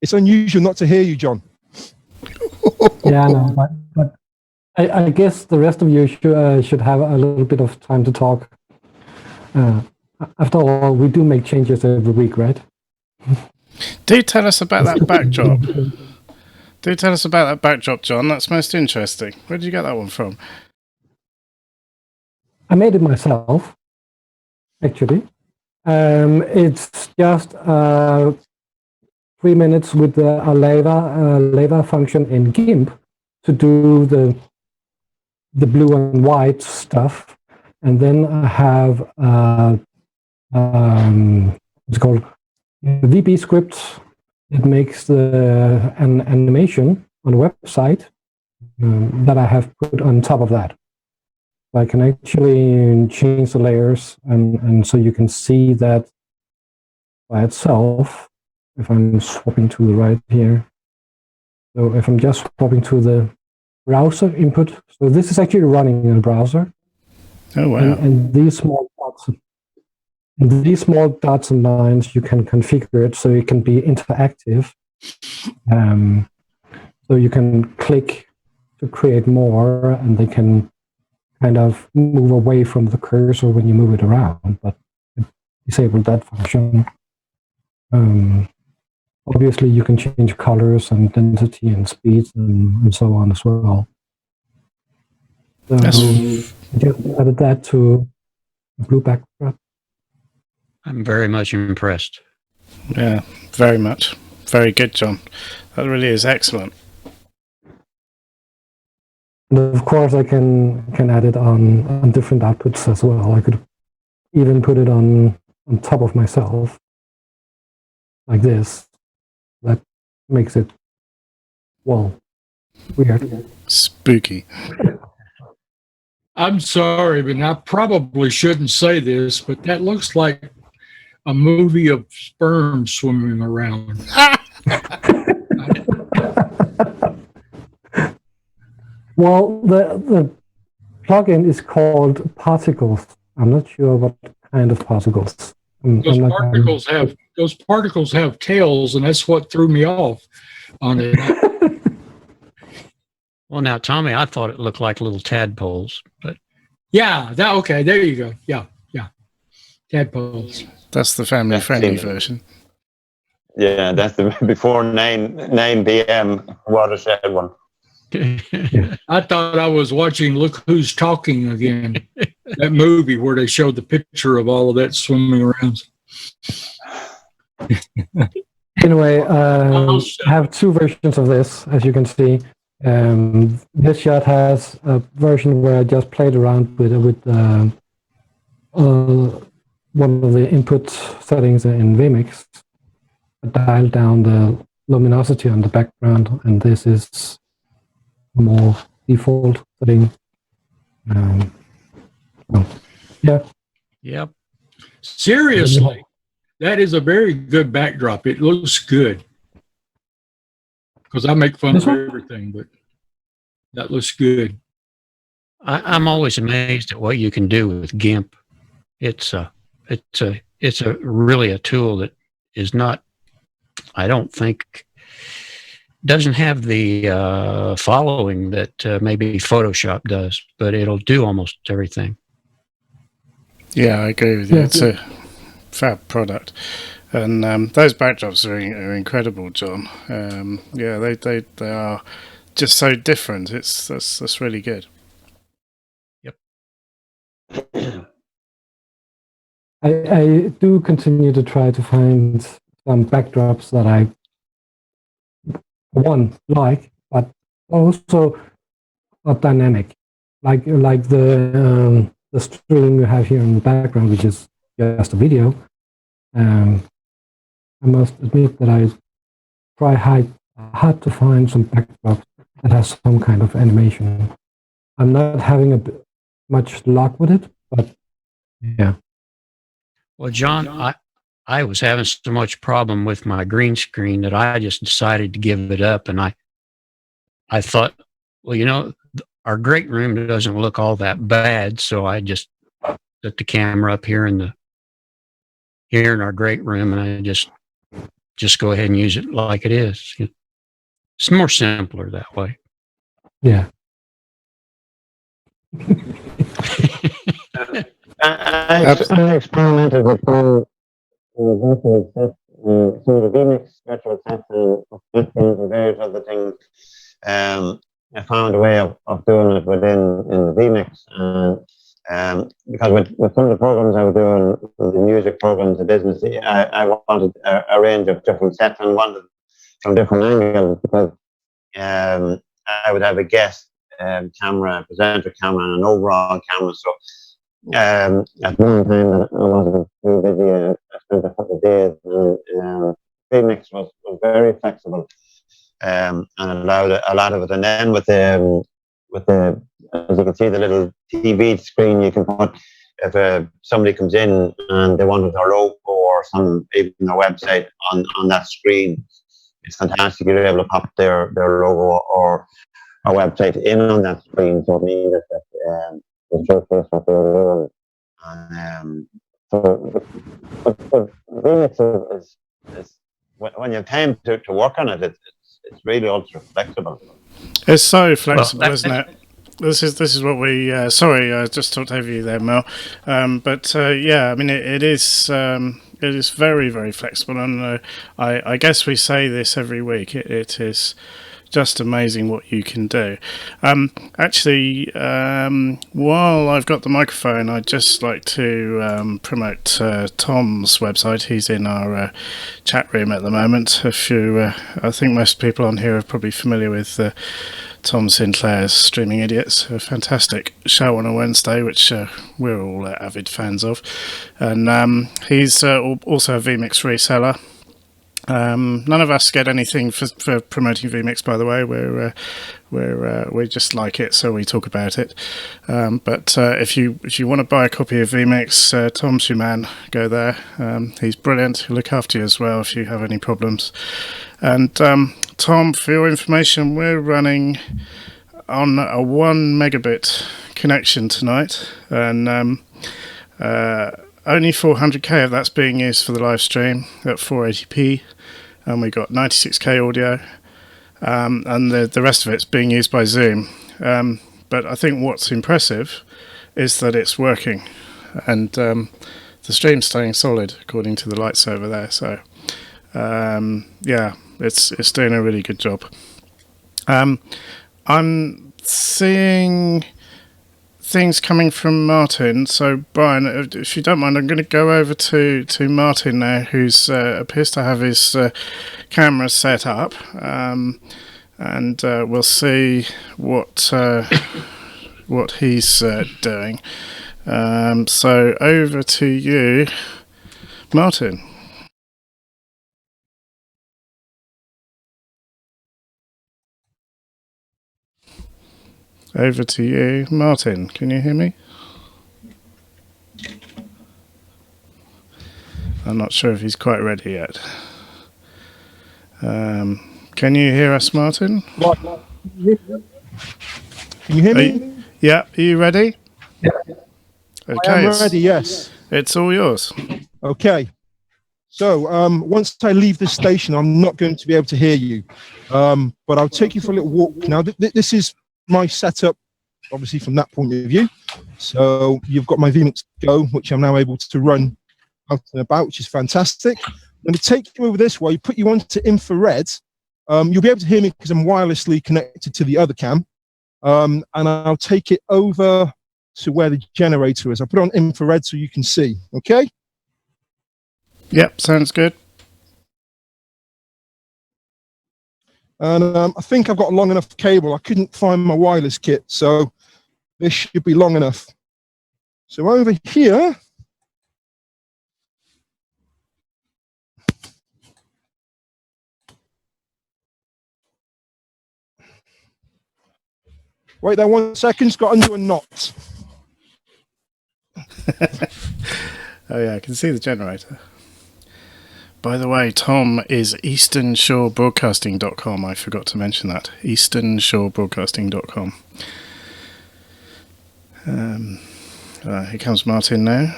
It's unusual not to hear you, John. Yeah, no, but I guess the rest of you should have a little bit of time to talk. After all, we do make changes every week, right? Do tell us about that backdrop. Do tell us about that backdrop, John. That's most interesting. Where did you get that one from? I made it myself, actually. It's just 3 minutes with a laser function in GIMP to do the blue and white stuff, and then I have what's called VB script. It makes an animation on the website that I have put on top of that. So I can actually change the layers, and so you can see that by itself. If I'm swapping to the right here. So if I'm just swapping to the browser input, so this is actually running in a browser. Oh wow! And these small dots and lines, you can configure it so it can be interactive. So you can click to create more, and they can kind of move away from the cursor when you move it around. But disable that function. Obviously, you can change colors and density and speeds and so on as well. So I just added that to the blue backdrop. I'm very much impressed. Yeah, very much. Very good, John. That really is excellent. And of course, I can add it on different outputs as well. I could even put it on top of myself, like this. That makes it, well, weird. Spooky. I'm sorry, but I probably shouldn't say this, but that looks like a movie of sperm swimming around. Well, the plugin is called particles. I'm not sure what kind of particles. Those particles have tails, and that's what threw me off on it. Well, now, Tommy, I thought it looked like little tadpoles, but Yeah, okay, there you go. Yeah, tadpoles. That's the family-friendly version. Yeah, that's the before 9 p.m. watershed one. I thought I was watching Look Who's Talking again, that movie where they showed the picture of all of that swimming around. Anyway, I have two versions of this, as you can see. This shot has a version where I just played around with one of the input settings in vMix. I dialed down the luminosity on the background, and this is more default setting. Yeah. Yep. Seriously, that is a very good backdrop. It looks good. Because I make fun of everything, but that looks good. I'm always amazed at what you can do with GIMP. It's really a tool that is not, I don't think, doesn't have the following that maybe Photoshop does, but it'll do almost everything. Yeah, I agree with you. Yeah, it's a fab product. And those backdrops are incredible, John. Yeah, they are just so different. That's really good. Yep. I do continue to try to find some backdrops that I like, but also are dynamic, like the stream you have here in the background, which is just a video. I must admit that I try hard to find some backdrop that has some kind of animation. I'm not having much luck with it, but yeah. Well, John, I was having so much problem with my green screen that I just decided to give it up, and I thought, well, our great room doesn't look all that bad, so I just set the camera up here in our great room, and I just go ahead and use it like it is. It's more simpler that way. Yeah. I experimented with some virtual sets, some of the VMix virtual sets and various other things. I found a way of doing it within the VMix, because with some of the programs I was doing, the music programs, the business, I wanted a range of different sets and wanted from different angles, because I would have a guest camera, a presenter camera, and an overall camera. So at one time that I wasn't too busy, I spent a couple of days, and VMix was very flexible, and allowed a lot of it. And then with the as you can see, the little TV screen, you can put, if somebody comes in and they wanted their logo or even their website on that screen, it's fantastic. You're able to pop their logo or a website in on that screen, so it means that the showcase what they're doing. And but VMix is when you have time to work on it, it's really ultra flexible. It's so flexible, isn't it? This is what we. Sorry, I just talked over you there, Mel. But yeah, I mean, it is very, very flexible, and I guess we say this every week. It is just amazing what you can do. Actually, while I've got the microphone, I'd just like to promote Tom's website. He's in our chat room at the moment. I think most people on here are probably familiar with Tom Sinclair's Streaming Idiots, a fantastic show on a Wednesday, which we're all avid fans of. And he's also a vMix reseller. None of us get anything for promoting vMix, by the way. We just like it, so we talk about it. But if you want to buy a copy of vMix, Tom's your man. Go there. He's brilliant. He'll look after you as well if you have any problems. And Tom, for your information, we're running on a 1 megabit connection tonight, and only 400k of that's being used for the live stream at 480p, and we got 96k audio, and the rest of it's being used by Zoom. But I think what's impressive is that it's working, and the stream's staying solid according to the lights over there. So yeah, it's doing a really good job. I'm seeing things coming from Martin. So Brian, if you don't mind, I'm going to go over to Martin now, who's appears to have his camera set up, and we'll see what he's doing. So over to you, Martin. Over to you, Martin. Can you hear me? I'm not sure if he's quite ready yet. Can you hear us, Martin? Can you hear me? Yeah, are you ready? Yeah. Okay, I am ready, yes. It's all yours. Okay. So once I leave this station, I'm not going to be able to hear you. But I'll take you for a little walk. Now, this is my setup, obviously, from that point of view. So you've got my vMix Go, which I'm now able to run out and about, which is fantastic. I'm going to take you over this way, put you onto infrared. You'll be able to hear me because I'm wirelessly connected to the other cam. And I'll take it over to where the generator is. I'll put it on infrared so you can see, okay? Yep, sounds good. And I think I've got a long enough cable. I couldn't find my wireless kit, so this should be long enough. So over here, wait there 1 second, it's got under a knot. Oh yeah, I can see the generator. By the way, Tom is easternshorebroadcasting.com. I forgot to mention that. easternshorebroadcasting.com. Here comes Martin now.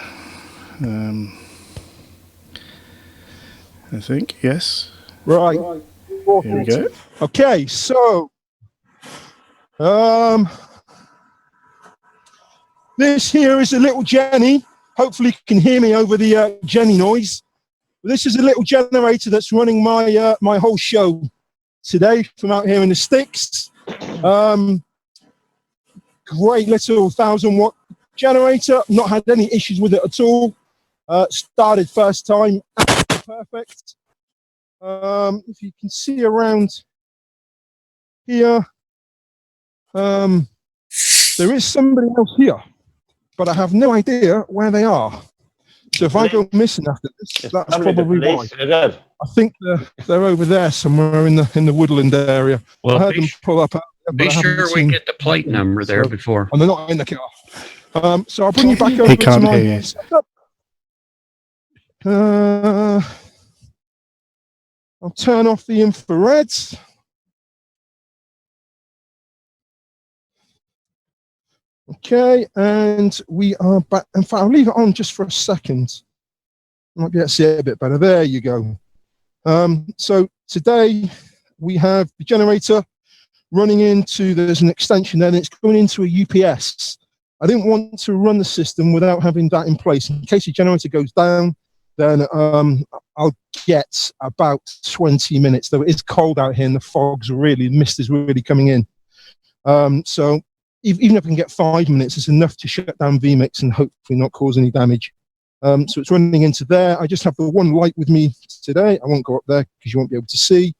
I think, yes. Right. Here we go. Okay, so this here is a little Jenny. Hopefully you can hear me over the Jenny noise. This is a little generator that's running my my whole show today from out here in the sticks. Great little 1,000-watt generator. Not had any issues with it at all. Started first time, perfect. If you can see around here, there is somebody else here, but I have no idea where they are. So if I go missing after this, that's probably why. I think they're over there somewhere in the woodland area. Well, I heard them pull up. Be sure we get the plate number there before. And they're not in the car. So I'll bring you back over He can't to my hear you. setup. I'll turn off the infrareds. Okay, and we are back. In fact, I'll leave it on just for a second. Might be able to see it a bit better. There you go. So today we have the generator running into, there's an extension there, and it's going into a UPS. I didn't want to run the system without having that in place. In case the generator goes down, then I'll get about 20 minutes, though it's cold out here and the mist is really coming in. So even if I can get 5 minutes, it's enough to shut down vMix and hopefully not cause any damage. So it's running into there. I just have the one light with me today. I won't go up there because you won't be able to see.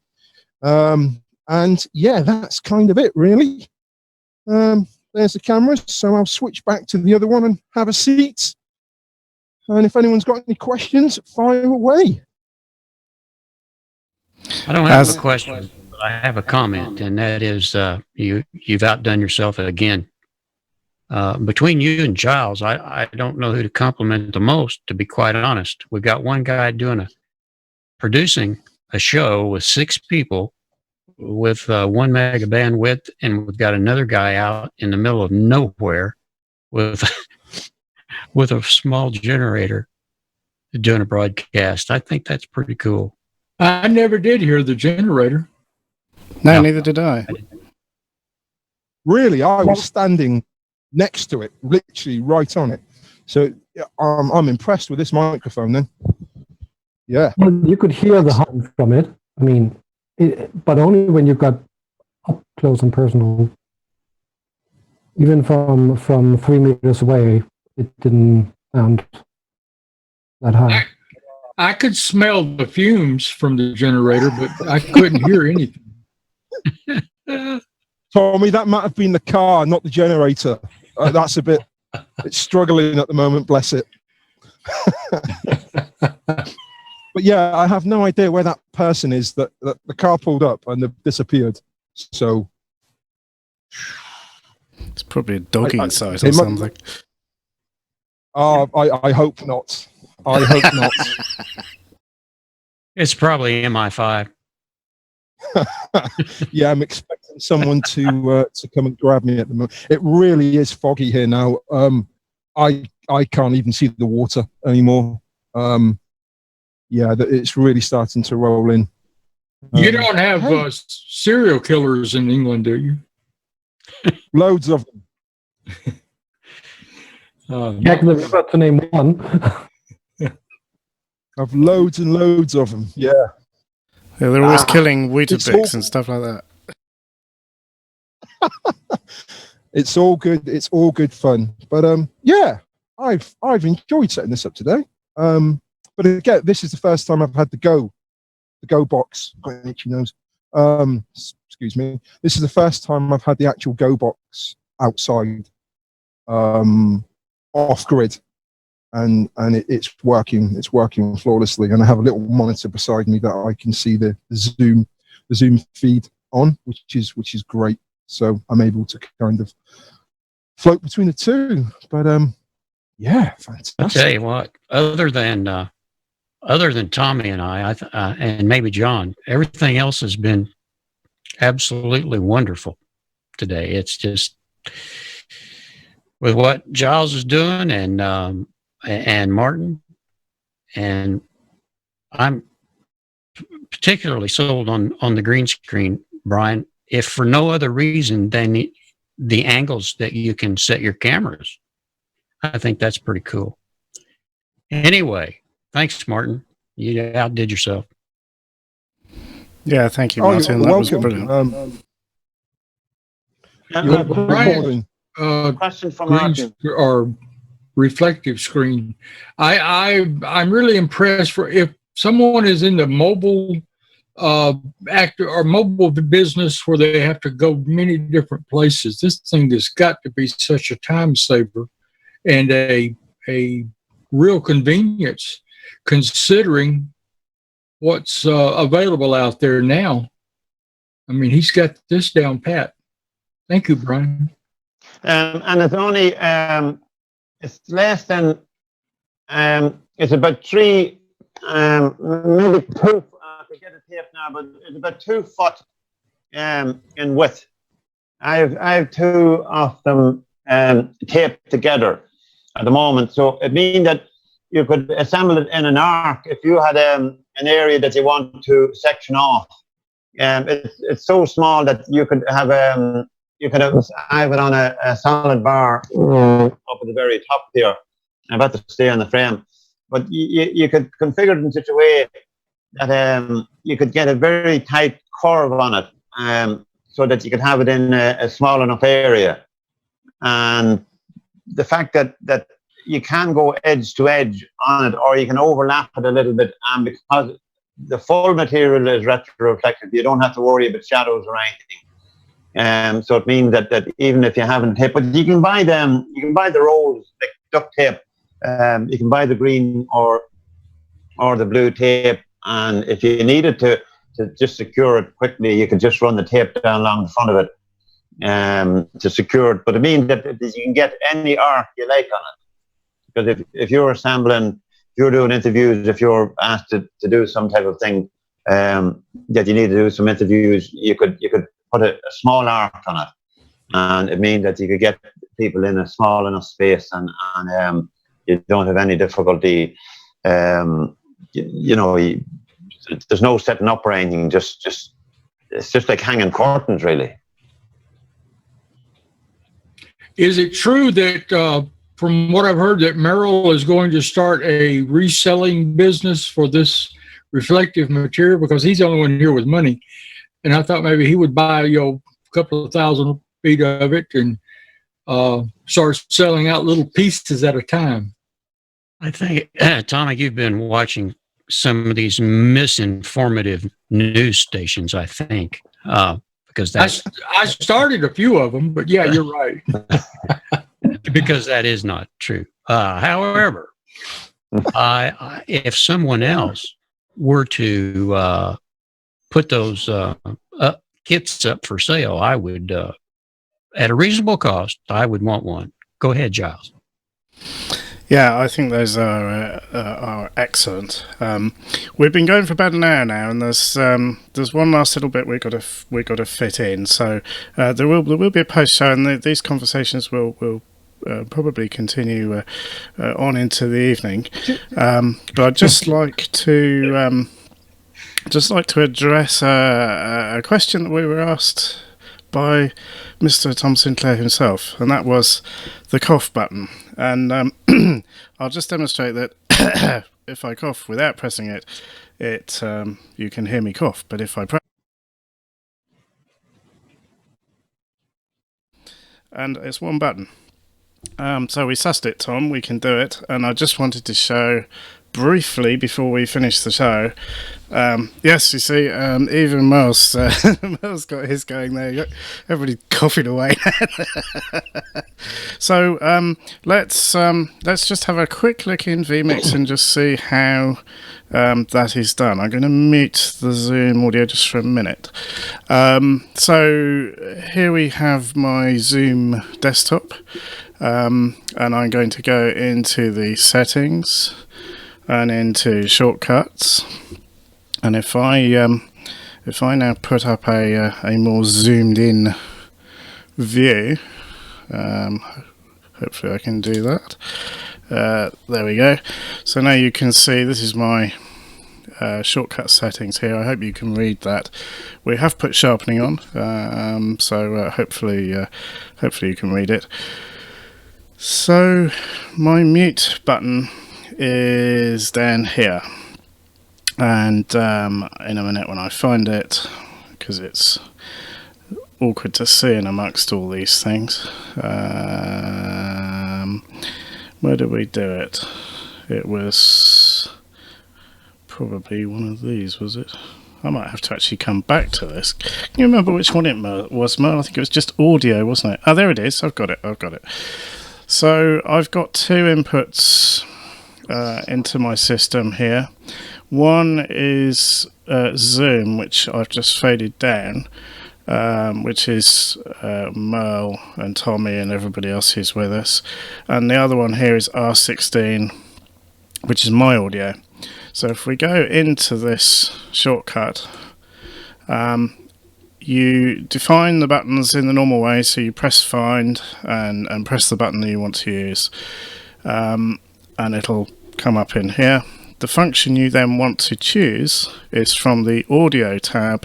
And yeah, that's kind of it, really. There's the cameras. So I'll switch back to the other one and have a seat. And if anyone's got any questions, fire away. I don't have a question, but I have a comment, and that is you've outdone yourself again. Between you and Giles, I don't know who to compliment the most, to be quite honest. We've got one guy producing a show with 6 people with 1 mega bandwidth, and we've got another guy out in the middle of nowhere with with a small generator doing a broadcast. I think that's pretty cool. I never did hear the generator. No, neither did I. Really, I was standing next to it, literally right on it. So I'm impressed with this microphone then. Yeah. Well, you could hear the hum from it. I mean, but only when you got up close and personal. Even from 3 meters away, it didn't sound that high. I could smell the fumes from the generator, but I couldn't hear anything. Tommy, that might have been the car, not the generator. That's a bit, it's struggling at the moment, bless it. But yeah, I have no idea where that person is that the car pulled up and they've disappeared. So it's probably a dog inside or something. I hope not. I hope not. It's probably MI5. Yeah, I'm expecting someone to come and grab me at the moment. It really is foggy here now. I can't even see the water anymore. Yeah, it's really starting to roll in. You don't have serial killers in England, do you? Loads of them. Jack the Ripper, to name one. I've loads and loads of them. Yeah. Yeah, they're always killing Weetabix and stuff like that. It's all good. It's all good fun. But yeah, I've enjoyed setting this up today. But again, this is the first time I've had the Go box. Got an itchy nose. Excuse me. This is the first time I've had the actual Go box outside, off grid, and it's working. It's working flawlessly. And I have a little monitor beside me that I can see the Zoom feed on, which is great. So I'm able to kind of float between the two. But yeah, fantastic. I'll tell you what, other than Tommy and I and maybe John, everything else has been absolutely wonderful today. It's just with what Giles is doing and Martin, and I'm particularly sold on the green screen, Brian, if for no other reason than the angles that you can set your cameras. I think that's pretty cool. Anyway, thanks, Martin. You outdid yourself. Yeah, thank you, Martin. That was brilliant. Brian, question from Martin. Or reflective screen. I'm really impressed if someone is in the mobile actor or mobile business where they have to go many different places. This thing has got to be such a time saver and a real convenience, considering what's available out there now. I mean, he's got this down pat. Thank you, Brian. And it's only it's less than it's about 3 maybe 2. I forget the tape now, but it's about 2 foot in width. I have 2 of them taped together at the moment, so it means that you could assemble it in an arc if you had an area that you want to section off. It's so small that you could have I have it on a solid bar up at the very top there. I'm about to stay on the frame, but you could configure it in such a way that you could get a very tight curve on it, so that you could have it in a small enough area. And the fact that you can go edge to edge on it, or you can overlap it a little bit, and because the full material is retroreflective, you don't have to worry about shadows or anything. So it means that even if you haven't hit, but you can buy the rolls like duct tape. You can buy the green or the blue tape, and if you needed to just secure it quickly, you could just run the tape down along the front of it to secure it. But it means that you can get any arc you like on it, because if you're assembling, if you're doing interviews, if you're asked to do some type of thing that you need to do some interviews, you could put a small arc on it, and it means that you could get people in a small enough space, and you don't have any difficulty. There's no setting up or anything. Just it's just like hanging curtains, really. Is it true that, from what I've heard, that Merrill is going to start a reselling business for this reflective material? Because he's the only one here with money, and I thought maybe he would buy a couple of thousand feet of it and start selling out little pieces at a time. I think, Tommy, you've been watching some of these misinformative news stations, I think, because I started a few of them, but yeah, you're right. Because that is not true. However, if someone else were to put those kits up for sale, I would, at a reasonable cost, I would want one. Go ahead, Giles. Yeah, I think those are excellent. We've been going for about an hour now, and there's one last little bit we got to fit in. So there will be a post show, and these conversations will probably continue on into the evening. But I'd just like to address a question that we were asked by Mr. Tom Sinclair himself, and that was the cough button. And I'll just demonstrate that if I cough without pressing it, you can hear me cough. But if I press, and it's one button. So we sussed it, Tom. We can do it, and I just wanted to show briefly before we finish the show. Yes, you see, even Miles got his going there. Everybody coughing away. So let's just have a quick look in vMix and just see how that is done. I'm going to mute the Zoom audio just for a minute. So here we have my Zoom desktop, and I'm going to go into the settings and into shortcuts. And if I now put up a more zoomed in view, hopefully I can do that. There we go. So now you can see this is my shortcut settings here. I hope you can read that. We have put sharpening on, so hopefully you can read it. So my mute button is down here, and in a minute when I find it, because it's awkward to see in amongst all these things, where did we do it? It was probably one of these, was it? I might have to actually come back to this. Can you remember which one it was, Merle? I think it was just audio, wasn't it? Oh, there it is. I've got it. So I've got two inputs into my system here. One is Zoom, which I've just faded down, which is Merle and Tommy and everybody else who's with us. And the other one here is R16, which is my audio. So if we go into this shortcut, you define the buttons in the normal way. So you press find and press the button that you want to use, and it'll come up in here. The function you then want to choose is from the audio tab,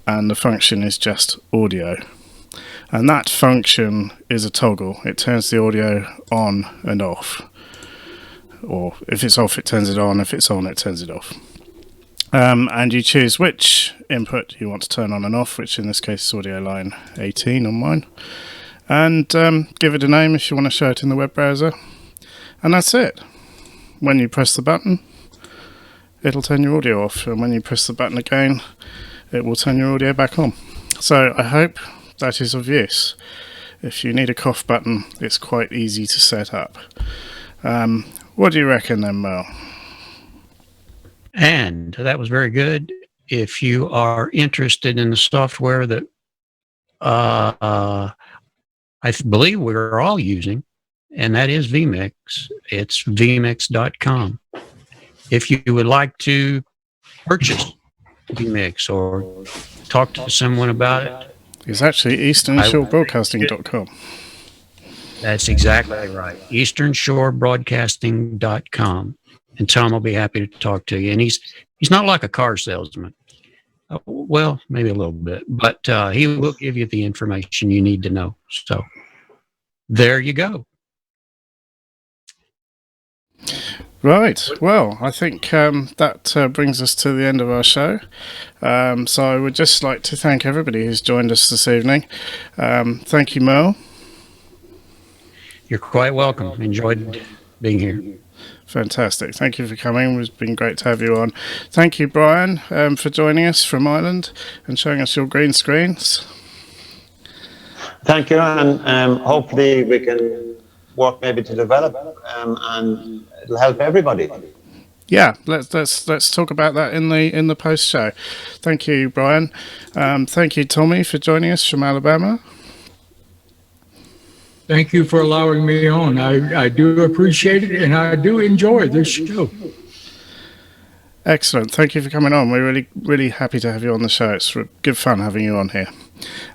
and the function is just audio. And that function is a toggle. It turns the audio on and off. or if it's off, it turns it on. If it's on, it turns it off. And you choose which input you want to turn on and off, which in this case is audio line 18 on mine. And give it a name if you want to show it in the web browser. And that's it. When you press the button, it'll turn your audio off. And when you press the button again, it will turn your audio back on. So I hope that is of use. If you need a cough button, it's quite easy to set up. What do you reckon then, Mel? And that was very good. If you are interested in the software that I believe we're all using, and that is vMix, it's vmix.com. If you would like to purchase vMix or talk to someone about it, It's actually easternshorebroadcasting.com. that's exactly right. easternshorebroadcasting.com. And Tom will be happy to talk to you. And he's not like a car salesman. Well, maybe a little bit, but he will give you the information you need to know. So there you go. Right. Well, I think that brings us to the end of our show. So I would just like to thank everybody who's joined us this evening. Thank you, Mel. You're quite welcome. Enjoyed being here. Fantastic. Thank you for coming. It's been great to have you on. Thank you, Brian, for joining us from Ireland and showing us your green screens. Thank you, and hopefully we can work maybe to develop, and it'll help everybody. Yeah, let's talk about that in the post show. Thank you, Brian. Thank you, Tommy, for joining us from Alabama. Thank you for allowing me on. I do appreciate it, and I do enjoy this show. Excellent. Thank you for coming on. We're really, really happy to have you on the show. It's good fun having you on here.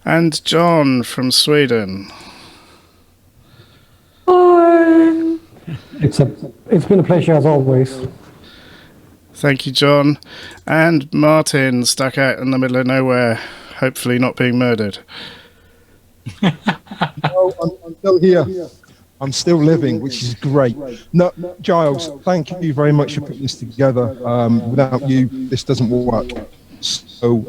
And John from Sweden. Hi. It's been a pleasure as always. Thank you, John. And Martin, stuck out in the middle of nowhere, hopefully not being murdered. No, I'm still here. I'm still living, which is great. No, Giles, thank you very much for putting this together. Without you, this doesn't work. So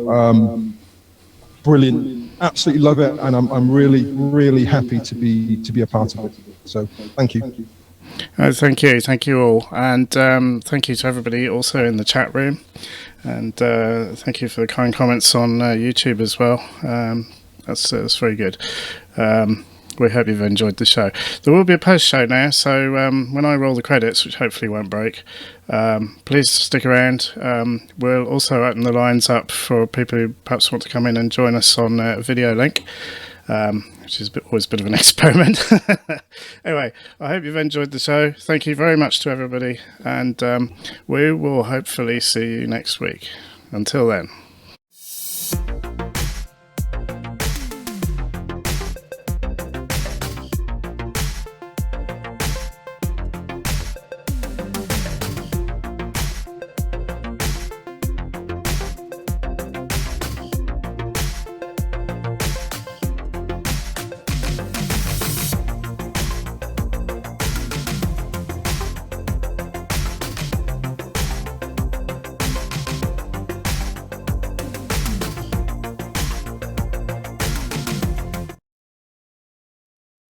brilliant, absolutely love it, and I'm really, really happy to be a part of it. So thank you. Thank you all, and thank you to everybody also in the chat room, and thank you for the kind comments on YouTube as well. That's very good. We hope you've enjoyed the show. There will be a post show now, so when I roll the credits, which hopefully won't break, please stick around. We'll also open the lines up for people who perhaps want to come in and join us on a video link, which is always a bit of an experiment. Anyway, I hope you've enjoyed the show. Thank you very much to everybody, and we will hopefully see you next week. Until then.